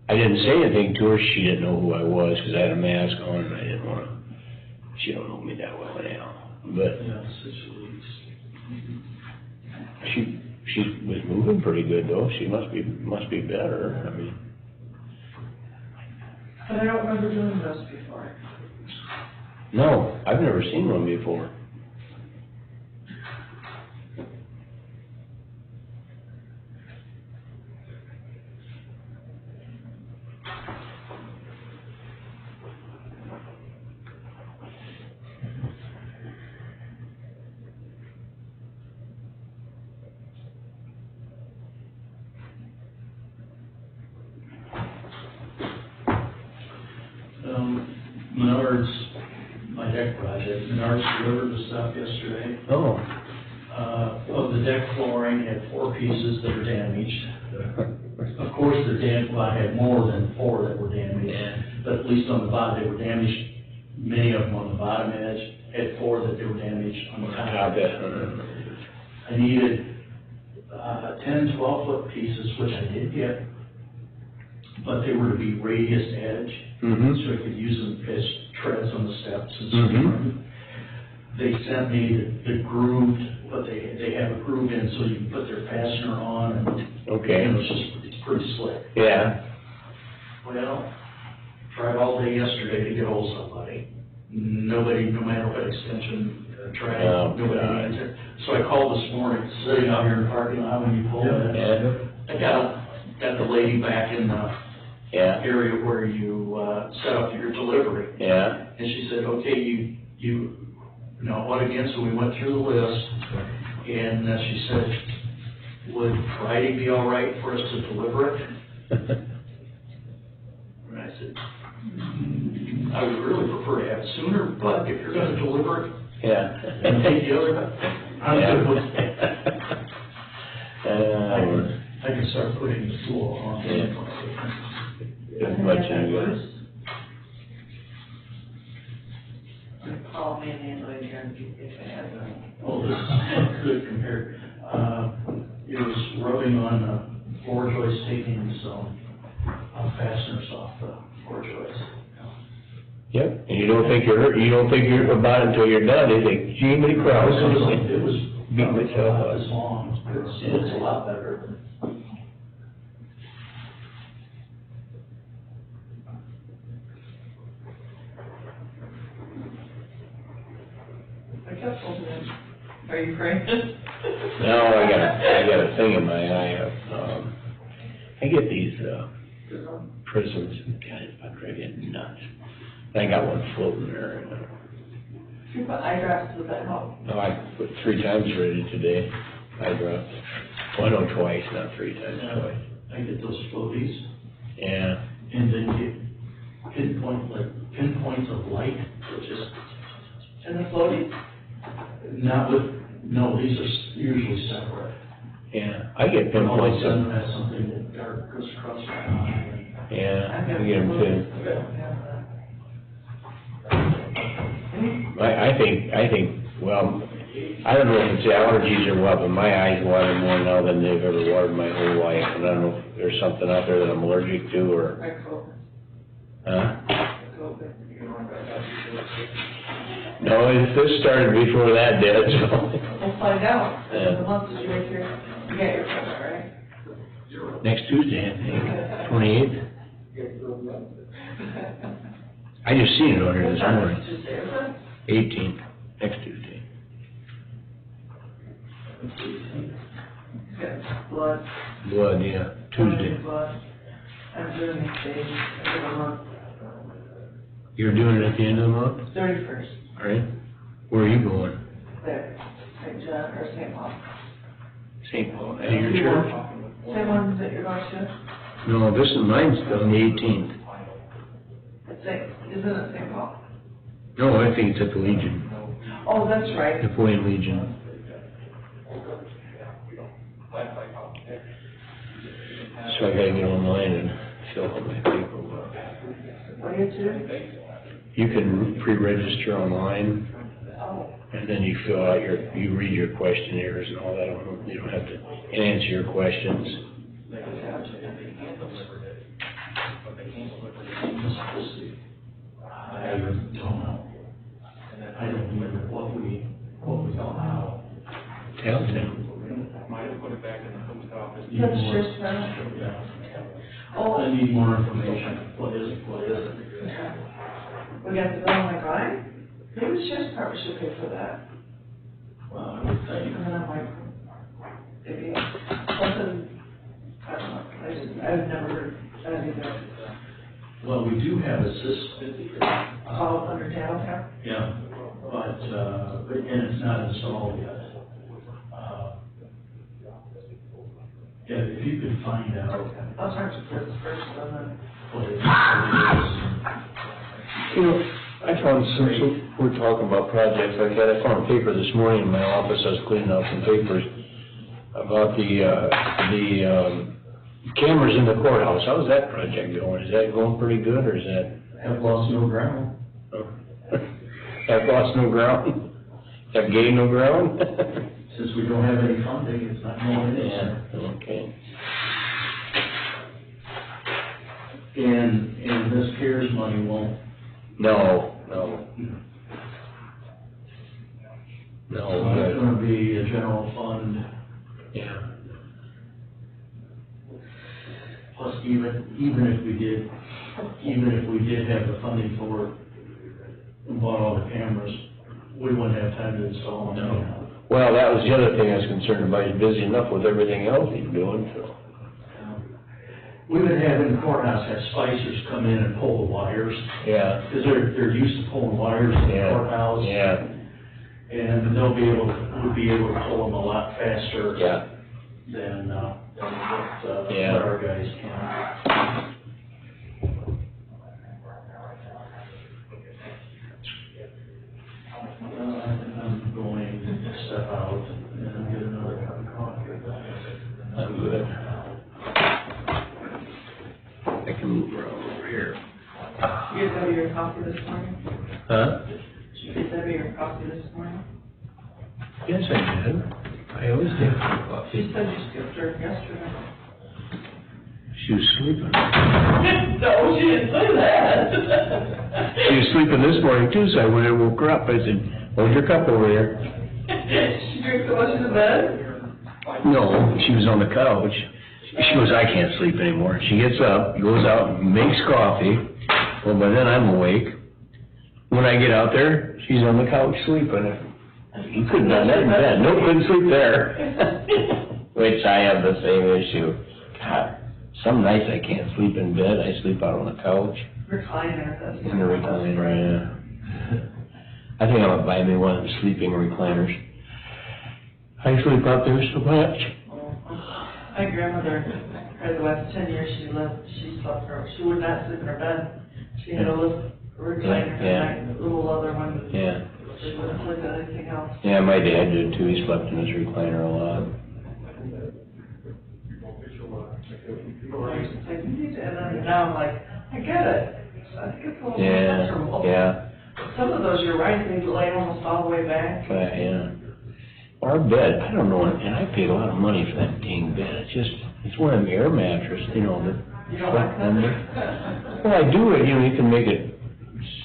I didn't say anything to her, she didn't know who I was, because I had a mask on, and I didn't wanna, she don't know me that well anyhow, but Yeah, 6 weeks. she was moving pretty good though, she must be better, I mean. But I don't remember doing those before. No, I've never seen one before. Menards, my deck project, Menards delivered the stuff yesterday. Oh. Of the deck flooring had 4 pieces that are damaged. Of course, I had more than 4 that were damaged, but at least on the bottom, they were damaged, many of them on the bottom edge, had 4 that they were damaged on the top. I needed 10, 12-foot pieces, which I did get, but they were to be radius edge, so I could use them as treads on the steps and stuff. They sent me the grooved, but they have a groove in so you can put their fastener on and. Okay. And it's pretty slick. Yeah. Well, tried all day yesterday to get hold of somebody. Nobody, no matter what extension tried, Oh, nobody God. answered. So I called this morning, sitting out here in the parking lot when you pulled in. Yeah. I got the lady back in the Yeah. area where you set up your delivery. Yeah. And she said, okay, you know what again? So we went through the list, and she said, would Friday be all right for us to deliver it? And I said, I would really prefer to have it sooner, but if you're gonna deliver it, Yeah. and take the other, I'm good with it. I can start putting the tool on. As much as you got. Call me and Angela here if it has any. Oh, this is good compared. It was rubbing on the floor joist, taking some fasteners off the floor joist. Yep, and you don't think you're about it until you're done, you think, gee, many crowds. It was Beat myself up. this long. It's a lot better. I kept holding it. Are you praying? No, I got a thing in my eye, I get these, prisms, God, it's about driving nuts. I got one floating there, and, You put eye drops, does that help? no, I put 3 times already today, eye drops. Well, no, twice, not 3 times, twice. I get those floaties Yeah, and then get pinpoints of light, which is And the floaties? not with, no, these are usually separate. yeah, I get And all of a pinpoints sudden, of, that's something that dark goes across my eye. yeah, I get them too. I think, well, I don't know if it's allergies or what, but my eyes water more now than they've ever watered my whole life, and I don't know if there's something out there that I'm allergic to, or, I cope. huh? Cope. No, this started before that did, so. We'll find out. Yeah. The month is right here. You got your permit, right? Next Tuesday, I think, 28th. I just seen it on here this morning, Tuesday, is it? 18th, next Tuesday. You got blood. Blood, yeah, Tuesday. Blood. I'm doing these days, every month, You're doing it at the end of the month, 31st, all right? Where are you going? there, St. John, or St. Paul. St. Paul, at your church? Same one that you're going to? No, this is mine's on the 18th. It's St., isn't it St. Paul? No, I think it's at the Legion, Oh, that's right. Napoleon Legion. So I gotta get online and fill out my paperwork. What do you do? You can pre-register online, Oh, and then you fill out you read your questionnaires and all that. You don't have to answer your questions. I don't know. I don't remember what we got now. Tell them. that's just, Yeah. oh, I need more information. What is it? What is it? we got the bill, I'm like, why? Maybe the sheriff's department should pay for that. Well, I would think. And then I'm like, maybe, something, I don't know, I've never heard anything. Well, we do have a system. Call under town now? Yeah, but, and it's not installed yet. Yeah, if you could find out I'll talk to Chris first, and then. what it is. You know, I found some, we're talking about projects like that. I found a paper this morning in my office. I was cleaning out some papers about the cameras in the courthouse. How's that project going? Is that going pretty good, or is that? Have lost no ground. Have lost no ground? Have gained no ground? Since we don't have any funding, it's not going in. Yeah, okay. And this CARES money won't, No, So it's gonna be a general fund, Yeah. plus even if we did have the funding for it and bought all the cameras, we wouldn't have time to install them anyhow. Well, that was the other thing I was concerned about. He's busy enough with everything else he's doing, so. We've been having the courthouse have spicers come in and pull the wires, Yeah. because they're used to pulling wires in the Yeah. courthouse. Yeah. And we'll be able to pull them a lot faster Yeah. than what Yeah. our guys can. I'm going to step out and get another cup of coffee. I'm good. I can move around over here. You get Debbie your coffee this morning? Huh? Did you get Debbie your coffee this morning? Yes, I did. I always did for coffee. She said you skipped her yesterday. She was sleeping. No, she didn't say that. She was sleeping this morning too, so I went and woke her up. I said, "Hold your cup over there." She drinks so much in the bed? No, she was on the couch. She goes, "I can't sleep anymore." She gets up, goes out, and makes coffee. Well, by then I'm awake. When I get out there, she's on the couch sleeping. You couldn't have done that in bed. No, couldn't sleep there. Which I have the same issue. God, some nights I can't sleep in bed. I sleep out on the couch. Recliner, that's. In the recliner, yeah. I think I'm gonna buy me one of the sleeping recliners. I sleep out there so much. My grandmother, for the last 10 years she slept her, she would not sleep in her bed. She had a little recliner, Yeah. a little other one. Yeah. She wouldn't sleep in anything else. Yeah, my dad did too. He slept in his recliner a lot. And then now I'm like, I get it. I think it's a little Yeah, uncomfortable. yeah, Some of those, you're right, they lay almost all the way back. but, yeah. Our bed, I don't know, and I paid a lot of money for that dang bed. It's one of them air mattress, you know, the You don't like front number. that? Well, I do it, you know, you can make it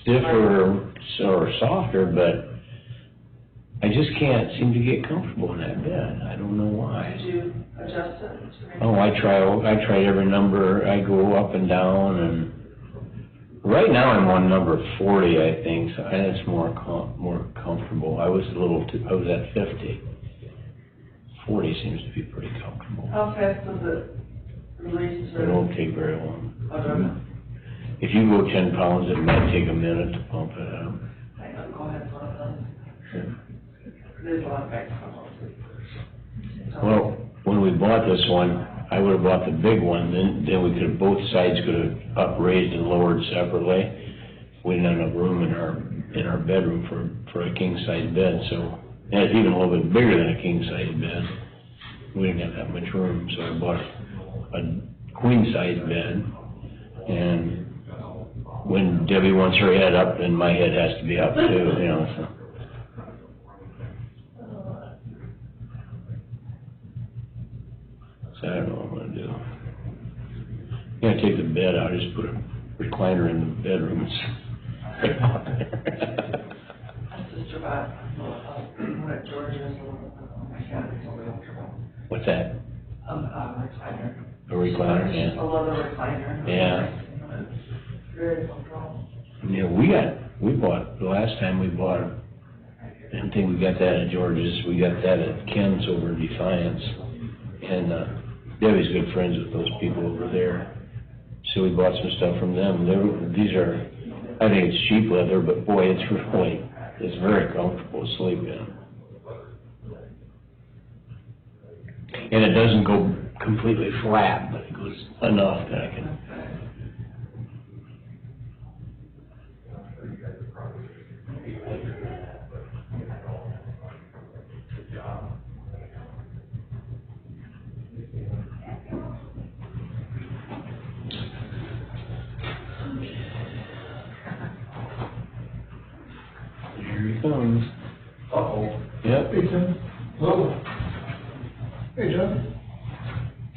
stiffer or softer, but I just can't seem to get comfortable in that bed. I don't know why. Did you adjust it? to make Oh, I try every number. I go up and down, and right now I'm on number 40, I think, so it's more comfortable. I was at 50. 40 seems to be pretty comfortable. How fast does it release to? It won't take very long. Oh, doesn't it? If you go 10 pounds, it might take a minute to pump it out. I know, go ahead, put it on. There's a lot of back problems. Well, when we bought this one, I would have bought the big one, then we could have, both sides could have upraised and lowered separately. We didn't have enough room in our bedroom for a king-size bed, so, and it's even a little bit bigger than a king-size bed. We didn't have that much room, so I bought a queen-size bed, and when Debbie wants her head up, then my head has to be up too, you know, so. So I don't know what I'm gonna do. I'm gonna take the bed out, just put a recliner in the bedroom. My sister bought, one at George's, oh my God, it's so comfortable. What's that? Recliner. A recliner, A yeah. leather recliner. Yeah. Very comfortable. Yeah, the last time we bought it, I didn't think we got that at George's, we got that at Ken's over in Defiance. And, Debbie's good friends with those people over there. So we bought some stuff from them. These are, I think it's cheap leather, but boy, it's very comfortable to sleep in. And it doesn't go completely flat, but it goes enough that I can. Here he comes. Uh-oh. Yep. Hey, Tim. Hello. Hey, John.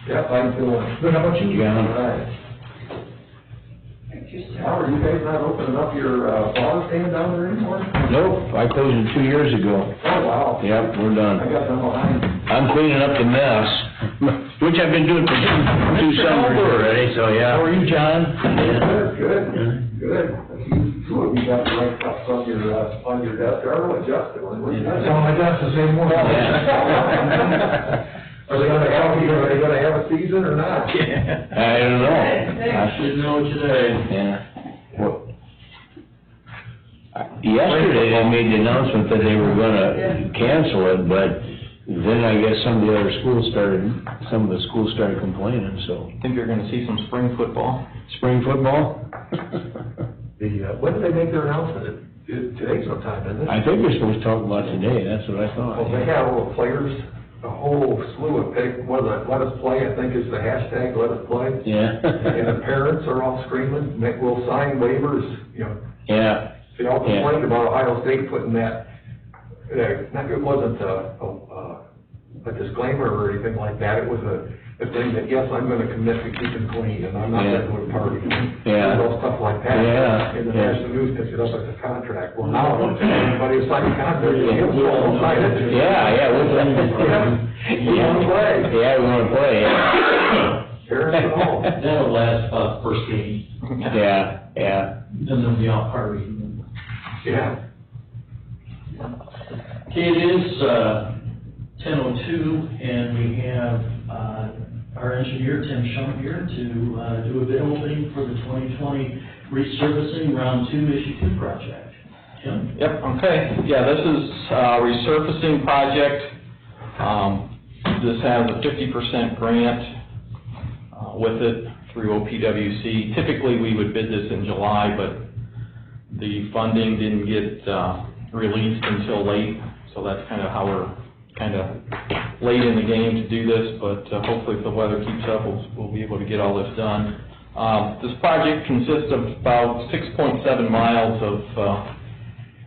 Yeah, I'm doing good. How about you? John. All right. Thank you, sir. How are you guys not opening up your, bar stand down there anymore? Nope, I closed it 2 years ago. Oh, wow. Yep, we're I done. got them behind. I'm cleaning up the mess, which I've been doing for 2 summers already, so yeah. How are you, John? Good. Two of you got the right cups on your desk. I don't know what Justin was. It's on my desk the same one. Are they gonna have a season or not? I don't know. I should know today. Yeah. Yesterday, they made the announcement that they were gonna cancel it, but then I guess some of the schools started complaining, so. I think you're gonna see some spring football. Spring football? When did they make their announcement? Today sometime, isn't it? I think they're supposed to talk about today, that's what I Well, they thought. have all the players, a whole slew of pick, let us play, I think is the hashtag, let us play. Yeah. And the parents are all screaming, we'll sign waivers, Yeah, they all complained about Ohio State putting that, it wasn't a disclaimer or anything like that, it was a thing that, yes, I'm gonna commit to keeping clean, and I'm not gonna go to party. Yeah. All stuff like that. Yeah, And the yeah. national news picks it up as a contract. Well, now, everybody who's signing a contract, we'll sign it. yeah, We wanna play. Yeah, we wanna play, yeah. Parents and all. That'll last about the first game, Yeah, yeah. then they'll be out partying. Yeah. Okay, it is, 10:02, and we have, our engineer, Tim Schunk, here to, do a bid opening for the 2020 resurfacing Round 2, Issue 2 project. Tim? Yep, okay, yeah, this is a resurfacing project. This has a 50% grant, with it through OPWC. Typically, we would bid this in July, but the funding didn't get, released until late, so that's kind of how we're kind of late in the game to do this, but hopefully if the weather keeps up, we'll be able to get all this done. This project consists of about 6.7 miles of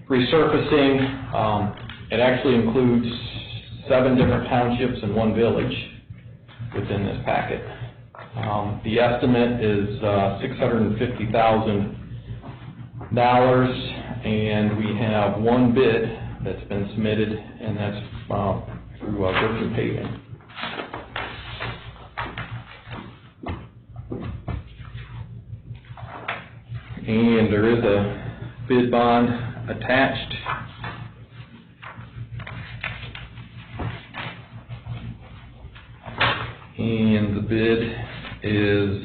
resurfacing. It actually includes 7 different townships and 1 village within this packet. The estimate is $650,000, and we have 1 bid that's been submitted, and that's through Berkshire Paving. And there is a bid bond attached. And the bid is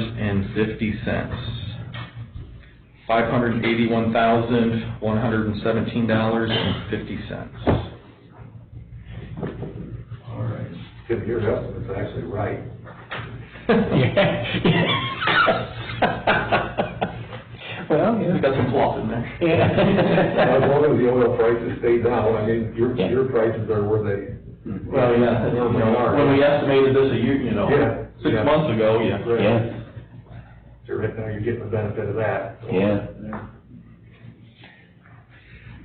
$581,117.50. $581,117.50. All right. Tim, your estimate's actually right. Well, We got some fluff in there. As long as the oil prices stay down, I mean, your prices are where they. Well, yeah, when we estimated this a year, Yeah. 6 months ago, yeah. Yeah, So right now, you're getting the benefit of that. yeah.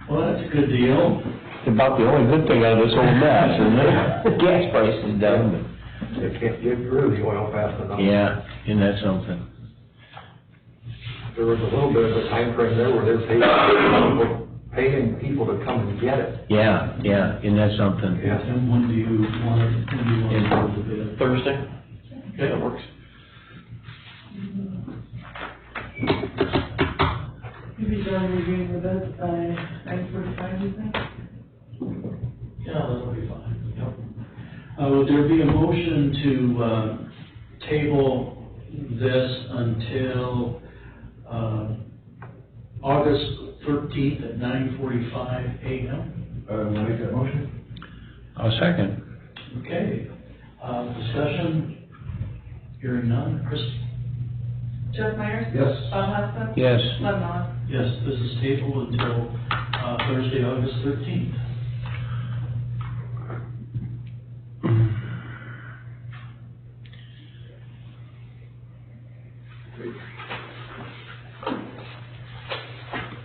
Well, that's a good deal. It's about the only good thing out of this whole mess, isn't it? Gas prices down, They can't get rid of the oil fast enough. but, yeah, isn't that something? There was a little bit of a time frame there where they're paying people to come and get it. Yeah, yeah, isn't that something? Yeah. Tim, when do you want to go the bid? Thursday? Okay, that works. You'll be done reviewing the bids by 9:45, you think? Yeah, that'll be fine, yep. Would there be a motion to, table this until, August 13th at 9:45 a.m.? Make that motion? I'll second. Okay, discussion, hearing none, Chris? Jeff Myers? Yes. Bob Hudson? Yes. Lynn Mull? Yes, this is tabled until, Thursday, August 13th.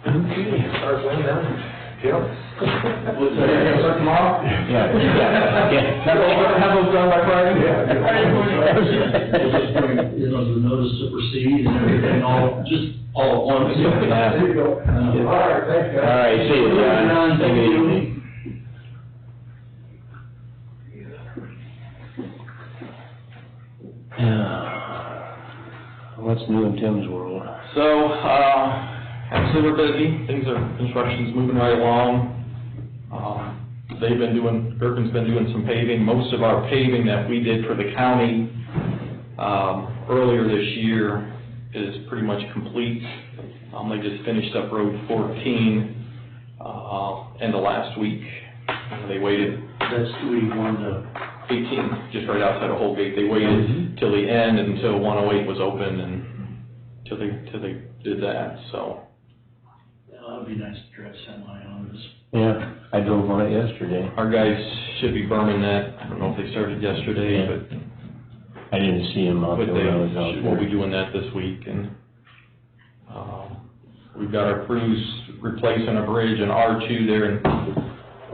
Okay. Start when then? Jim? What's that? Start tomorrow? Yeah, yeah. Have those done by Friday? We'll just bring, the notice to proceed and everything all at once. Yeah. There you go. All right, thanks, guys. All right, see you, John. Thank you. What's new in Tim's world? So, actually, we're busy. Construction's moving right along. Gerken's been doing some paving. Most of our paving that we did for the county, earlier this year is pretty much complete. They just finished up Road 14, end of last week. They waited That's 281 to 18, just right outside of Holgate. They waited till the end until 108 was open and till they did that, so. yeah, that'd be nice to drive semi on this. Yeah, I drove on it yesterday. Our guys should be burning that. I don't know if they started yesterday, but I didn't see him out But there when I was out they there. will be doing that this week, and, we've got our crews replacing a bridge in R2 there in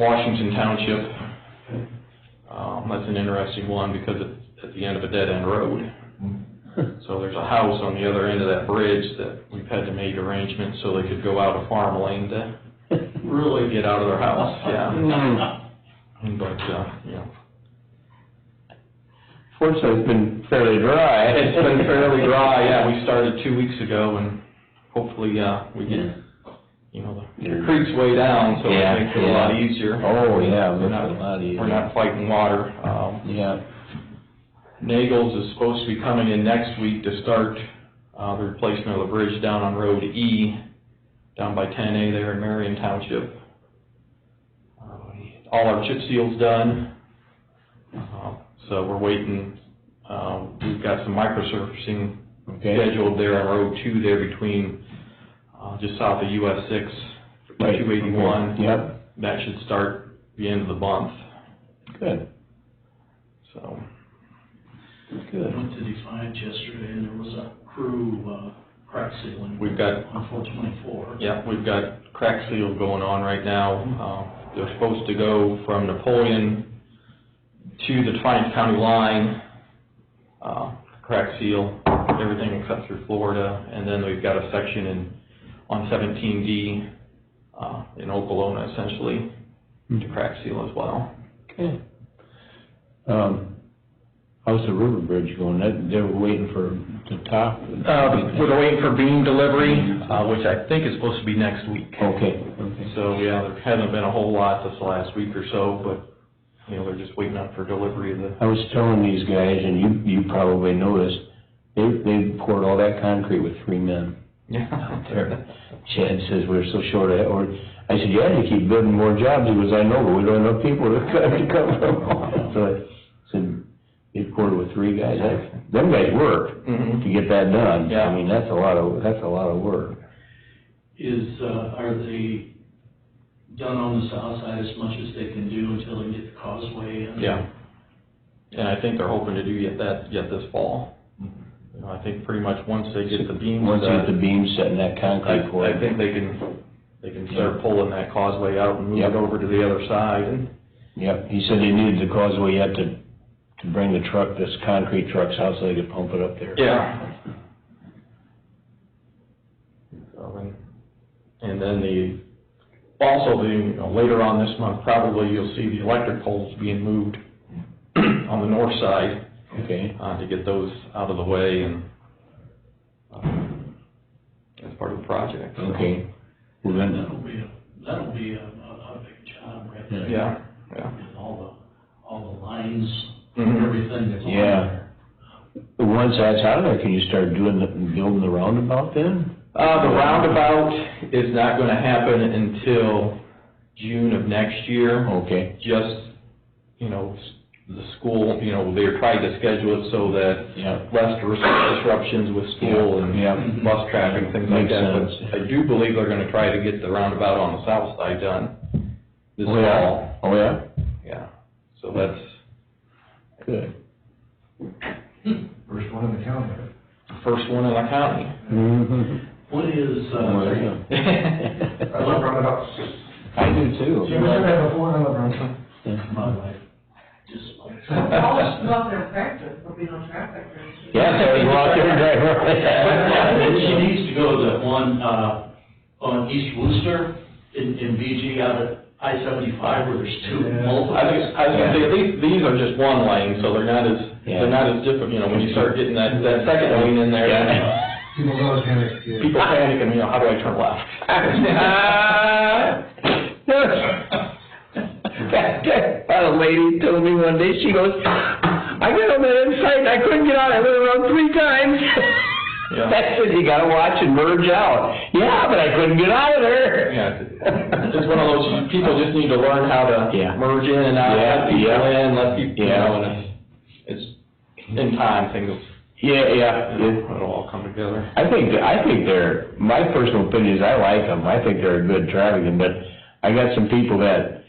Washington Township. That's an interesting one because it's at the end of a dead-end road. So there's a house on the other end of that bridge that we've had to make arrangements so they could go out a farm lane to really get out of their house, yeah. But, Fortunately, it's been fairly dry. It's been fairly dry, yeah, we started 2 weeks ago, and hopefully, we get, the creek's way down, so Yeah, it makes it a lot yeah. easier. Oh, yeah, We're makes it a lot easier. We're not fighting water. Yeah, Nagels is supposed to be coming in next week to start, the replacement of the bridge down on Road E, down by 10A there in Marion Township. All our chip seal's done, so we're waiting. We've got some microsurfacing okay. scheduled there on Road 2 there between, just south of US 6, Right. 281. Yep, That should start the end of the month, good, so. I good. went to Defiance yesterday and there was a crew, crack sealing. We've got, On 424. yeah, we've got crack seal going on right now. They're supposed to go from Napoleon to the Defiance County line, crack seal, everything except through Florida, and then we've got a section on 17D, in Okolona essentially, to crack seal as well. Okay. How's the river bridge going? They were waiting for the top? We're waiting for beam delivery, which I think is supposed to be next week. Okay, okay. So, yeah, there hasn't been a whole lot this last week or so, but, they're just waiting on for delivery of the. I was telling these guys, and you probably noticed, they poured all that concrete with 3 men out there. Chad says, we're so short of, or, I said, yeah, you keep building more jobs. He goes, I know, but we don't have enough people to come from. So I said, they poured with 3 guys. Them guys work to get that done. Yeah. I mean, that's a lot of work. Are they done on the south side as much as they can do until they get the causeway in? Yeah. And I think they're hoping to do yet this fall. I think pretty much once they get the beams. Once you get the beams set in that concrete pour. I think they can start pulling that causeway out and move Yep. it over to the other side. And Yep, he said they needed the causeway yet to bring the truck, this concrete trucks out so they could pump it up there. yeah. So, and then later on this month, probably you'll see the electric poles being moved on the north side, Okay, to get those out of the way, and, as part of the project. okay. We're gonna, That'll be a big job right there. Yeah, yeah. And all the lines, Mhm. everything that's on Yeah. there. once that's out of there, can you start building the roundabout then? The roundabout is not gonna happen until June of next year. Okay, Just, the school, they're trying to schedule it so that yeah, less disruptions with school and yeah. bus traffic, things like Makes that. sense. But I do believe they're gonna try to get the roundabout on the south side done this Oh, yeah? fall. Oh, yeah? Yeah, so that's Good. First one in the county. the first one in the county. Mm-hmm. What is, Oh, yeah. I love roundabouts. I do too. My wife just likes. I'll just go out there and practice, there'll be no traffic. Yeah, so you go out there and drive And she around. needs to go to the one, on East Wooster in BG out at I-75 where there's two multiple. I was gonna say, these are just one lane, so they're not as different, you know, when you start getting that second lane in there. Yeah. People panic and, you know, how do I turn left? A lady told me one day, she goes, I got on that inside and I couldn't get out, I went around 3 times. Yeah. I said, you gotta watch and merge out. Yeah, but I couldn't get out of there. Yeah, it's one of those, people just need to learn how to Yeah. merge in and out, let people Yeah. in, let people, you Yeah. know, and it's, in time, things will, Yeah. it'll all come together. I think they're, my personal opinion is I like them. I think they're a good traffic, but I got some people that,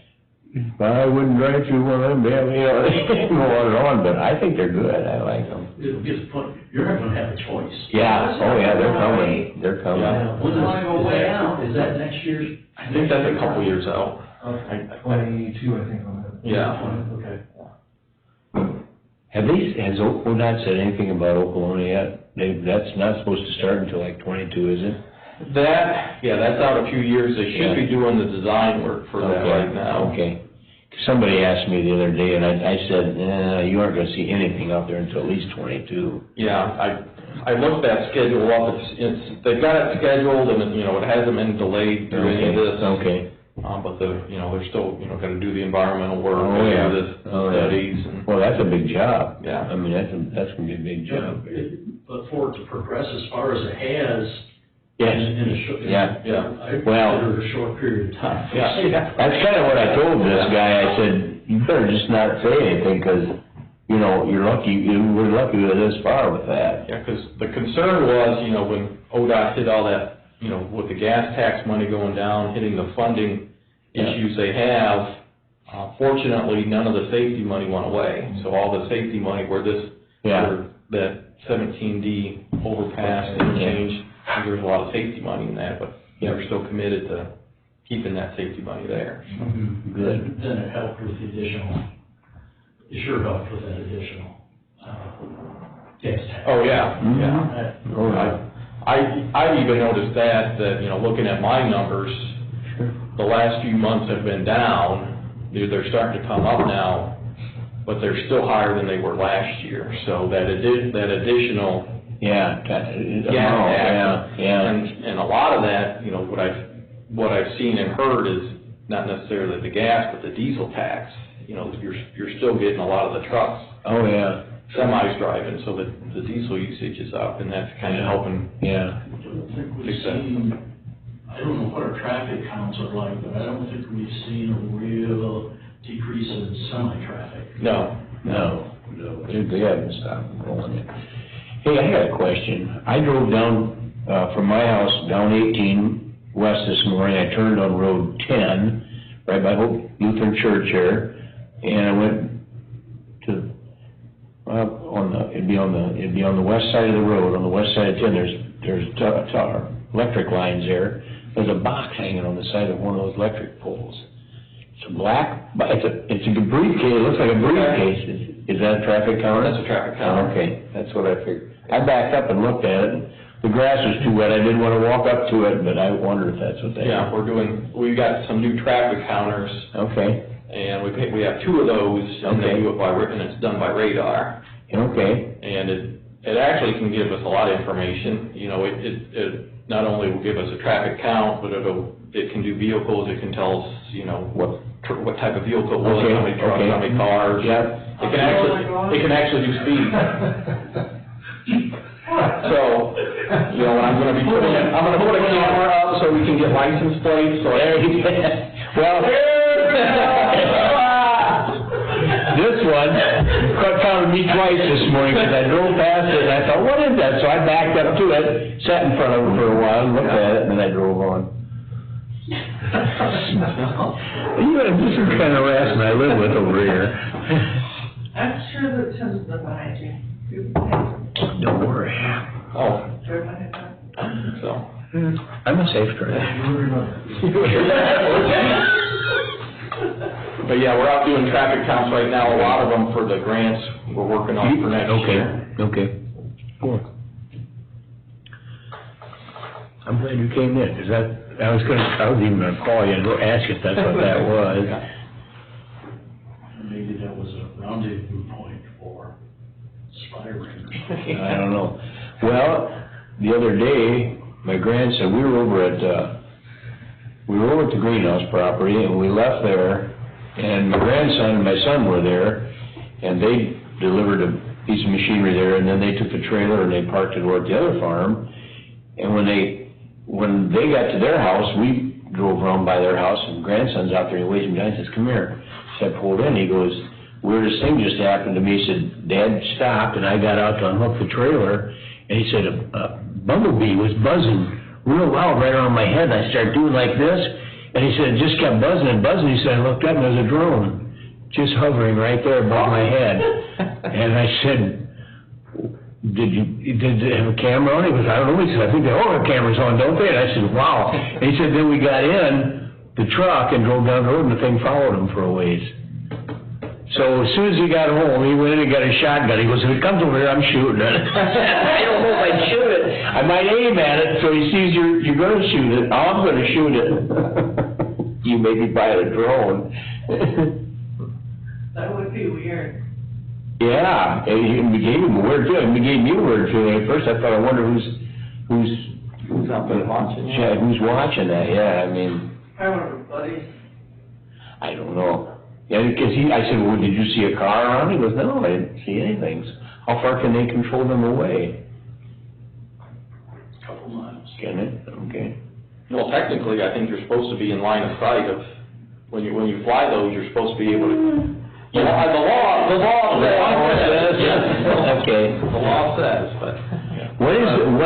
well, I wouldn't drive through one of them, yeah, you know, they go on and on, but I think they're good. I like them. It'll get the point, you're not gonna have a choice. Yeah, oh yeah, they're coming, they're coming. Yeah. When Wanna go way out. is that next year's? I think that's a couple years out. 22, I think, on that. Yeah. Okay. Has ODOT said anything about Oklahoma yet? That's not supposed to start until like 22, is it? That's out a few years, they should be doing the design work for that Okay, right now. Okay. Somebody asked me the other day, and I said, you aren't gonna see anything out there until at least 22. Yeah, I looked that schedule up, they've got it scheduled and, you know, it hasn't been delayed through any of this. Okay. But they're still, you know, gonna do the environmental work, Oh, yeah. do the Oh, yeah. studies and. Well, that's a big job. Yeah. I mean, that's gonna be a big job. But for it to progress as far as it has. Yes. In a short. Yeah. I Well- consider it a short period of time. Yeah. That's kind of what I told this guy. I said, you better just not say anything, because, you know, we're lucky we're this far with that. Yeah, 'cause the concern was, you know, when ODOT hit all that, you know, with the gas tax money going down, hitting the funding issues they have, fortunately, none of the safety money went away. So all the safety money where that 17D overpass interchange, there's a lot of safety money in that, but they're still committed to keeping that safety money there. Good. Then it helped with the additional, it sure helped with that additional, gas tax. Oh, yeah, Mhm. yeah. Oh, yeah. I even noticed that, you know, looking at my numbers, the last few months have been down. They're starting to come up now, but they're still higher than they were last year. So that additional Yeah. gas tax, Yeah. and a lot of that, you know, what I've seen and heard is not necessarily the gas, but the diesel tax. You know, you're still getting a lot of the trucks, Oh, yeah. semis driving, so that the diesel usage is up, and that's kind of helping. Yeah. I don't think we've seen, I don't know what our traffic counts are like, but I don't think we've seen a real decrease in semi-traffic. No. They haven't stopped rolling it. Hey, I got a question. I drove down, from my house, down 18 west this morning. I turned on Road 10, right by Hope Lutheran Church here, and I went to, it'd be on the west side of the road. On the west side of 10, there's electric lines there. There's a box hanging on the side of one of those electric poles. It's a black, it's a briefcase, it looks like a briefcase. Is that a traffic counter? That's a traffic counter. Okay, that's what I figured. I backed up and looked at it, and the grass was too wet. I didn't want to walk up to it, but I wondered if that's what they. Yeah, we've got some new traffic counters, Okay, and we have 2 of those, and they Okay. do it and it's done by radar. okay, And it actually can give us a lot of information. You know, it not only will give us a traffic count, but it can do vehicles, it can tell us, you know, what type of vehicle it was, Okay, how many trucks, okay. how many cars. yeah, It can actually do speed. So, you know, I'm gonna put a camera up so we can get license plates, so well, this one counted me twice this morning, because I drove past it, and I thought, what is that? So I backed up to it, sat in front of it for a while, and looked at it, and then I drove on. This is the kind of harassment I live with over here. I'm sure that Tim's been behind you. Don't worry. oh, Everybody knows. so. I'm a safe driver. But yeah, we're out doing traffic counts right now, a lot of them for the grants we're working on for next year. Okay, cool. I'm glad you came in, 'cause I was even gonna call you and go ask if that's what that was. Maybe that was a rendezvous point for spy ringers. I don't know. Well, the other day, my grandson, we were over at the greenhouse property, and we left there, and my grandson and my son were there, and they delivered a piece of machinery there, and then they took the trailer and they parked it over at the other farm, and when they got to their house, we drove around by their house, and grandson's out there, and he waves me down, and says, "Come here." So I pulled in, he goes, "Weirdest thing just happened to me." He said, "Dad stopped, and I got out to unhook the trailer," and he said, a bumblebee was buzzing real loud right around my head, and I started doing like this, and he said, it just kept buzzing and buzzing. He said, I looked up, and there was a drone just hovering right there above my head. And I said, did it have a camera on it? He goes, I don't know. He said, I think they all have cameras on, don't they? And I said, wow. And he said, then we got in the truck and drove down the road, and the thing followed him for a ways. So as soon as he got home, he went in and got a shotgun. He goes, if it comes over here, I'm shooting it. I don't know if I'd shoot it. I might aim at it, so he sees you're going to shoot it. Oh, I'm going to shoot it. You maybe buy a drone. That would be weird. Yeah, it gave him a weird feeling. It gave me a weird feeling. At first I thought, I wonder who's out there watching. Yeah, who's watching that? Yeah, I mean, Probably one of his buddies. I don't know. Yeah, because I said, well, did you see a car around? He goes, no, I didn't see anything. How far can they control them away? A couple miles. Can it? Okay. Well, technically, I think you're supposed to be in line of sight of, when you fly those, you're supposed to be able to, the law says. Okay. The law says, but. What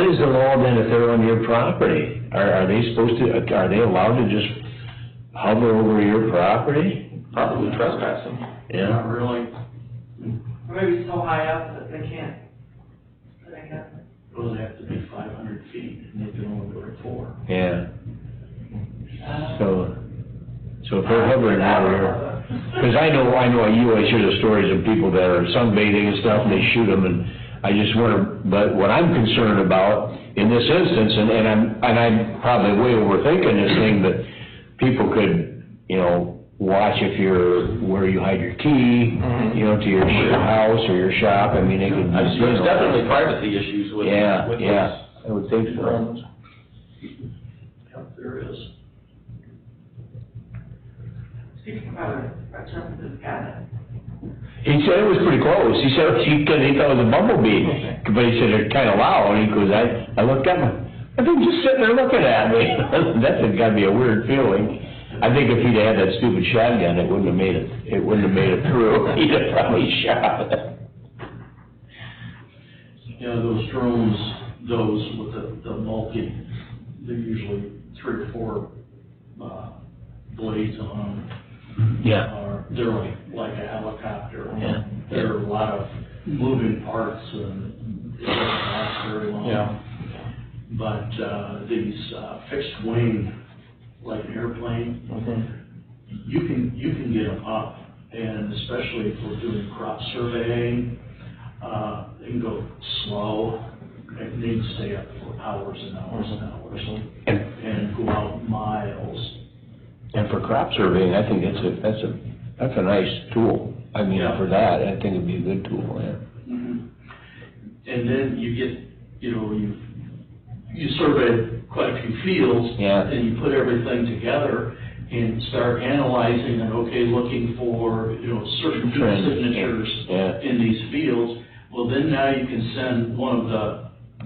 is the law then if they're on your property? Are they allowed to just hover over your property? Probably trespassing. Yeah. Not really. Or maybe so high up that they can't. Well, they have to be 500 feet, and they can only go to 4. Yeah. So if they're hovering over, because I know you always hear the stories of people that are sunbathing and stuff, and they shoot them, and I just wonder, but what I'm concerned about in this instance, and I'm probably way overthinking this thing, but people could, watch where you hide your key, to your house or your shop. I mean, they could. There's definitely privacy issues with. Yeah, with yeah. I would think so. Yep, there is. Speaking about it, I jumped this guy. He said it was pretty close. He said he thought it was a bumblebee, but he said it's kind of loud. He goes, I looked up, I think just sitting there looking at me. That's got to be a weird feeling. I think if he'd had that stupid shotgun, it wouldn't have made it. It wouldn't have made it through. He'd have probably shot it. Yeah, those drones, those with the multi, they're usually 3 or 4 blades on them. Yeah. They're like a helicopter. Yeah. There are a lot of moving parts, and it doesn't last very long. Yeah. But these fixed wing, like an airplane, you can get them up, and especially if we're doing crop surveying, they can go slow. They need to stay up for hours and hours and hours, and go out miles. And for crop surveying, I think that's a nice tool. I mean, for that, I think it'd be a good tool. Yeah. Mm-hmm. And then you get, you survey quite a few fields, and you put everything together and start analyzing and looking for certain signatures in these fields. Well, then now you can send one of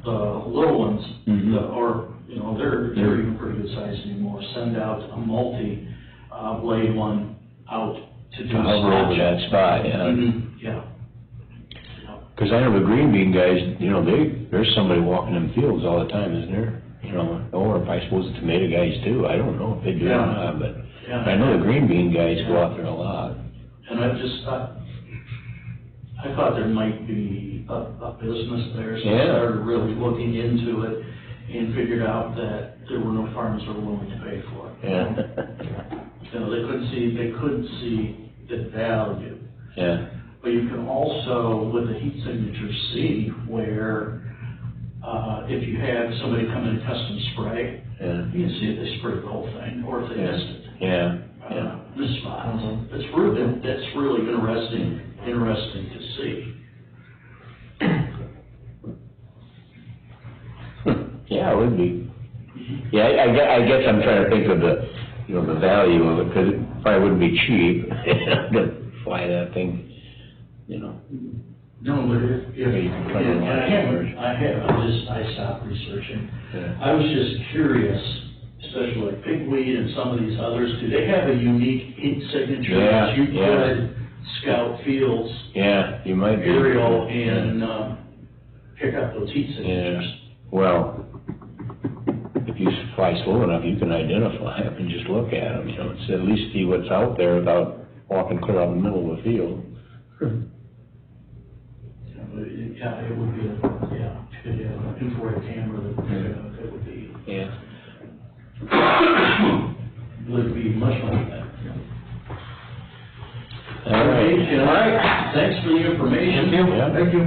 the little ones, they're even pretty good size anymore. Send out a multi-blade one out to do hover over that spot. Yeah. Mm-hmm. Yeah. Because I know the green bean guys, there's somebody walking them fields all the time, isn't there? Or I suppose the tomato guys too. I don't know if they do or not, but I know the green bean guys go out there a lot. And I thought there might be a business there, so I started really looking into it and figured out that there were no farmers that were willing to pay for it. Yeah. You know, they couldn't see the value. Yeah, But you can also, with the heat signature, see where, if you have somebody come in and custom spray, yeah, you can see if they sprayed the whole thing, or if they missed it. yeah, yeah. This spot. That's really interesting to see. Yeah, it would be. Yeah, I guess I'm trying to think of the, you know, the value of it, because it probably wouldn't be cheap to fly that thing, you know. No, but if, Yeah, you can cover and a lot. I stopped researching. Yeah. I was just curious, especially like Pigweed and some of these others, do they have a unique ink signature Yeah, that you yeah. could scout fields, Yeah, you might be. aerial, and, pick up those heat signatures? Well, if you fly slow enough, you can identify them and just look at them, you know, it's at least see what's out there without walking clear out in the middle of the field. Yeah, it would be, an infrared camera that would be, Yeah. would be much better. All right. All right, thanks for the information. Yeah. Thank you.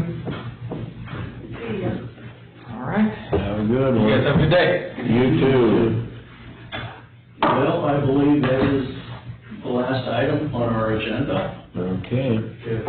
All right. Have a good one. You guys have a good day. You too. Well, I believe that is the last item on our agenda. Okay. If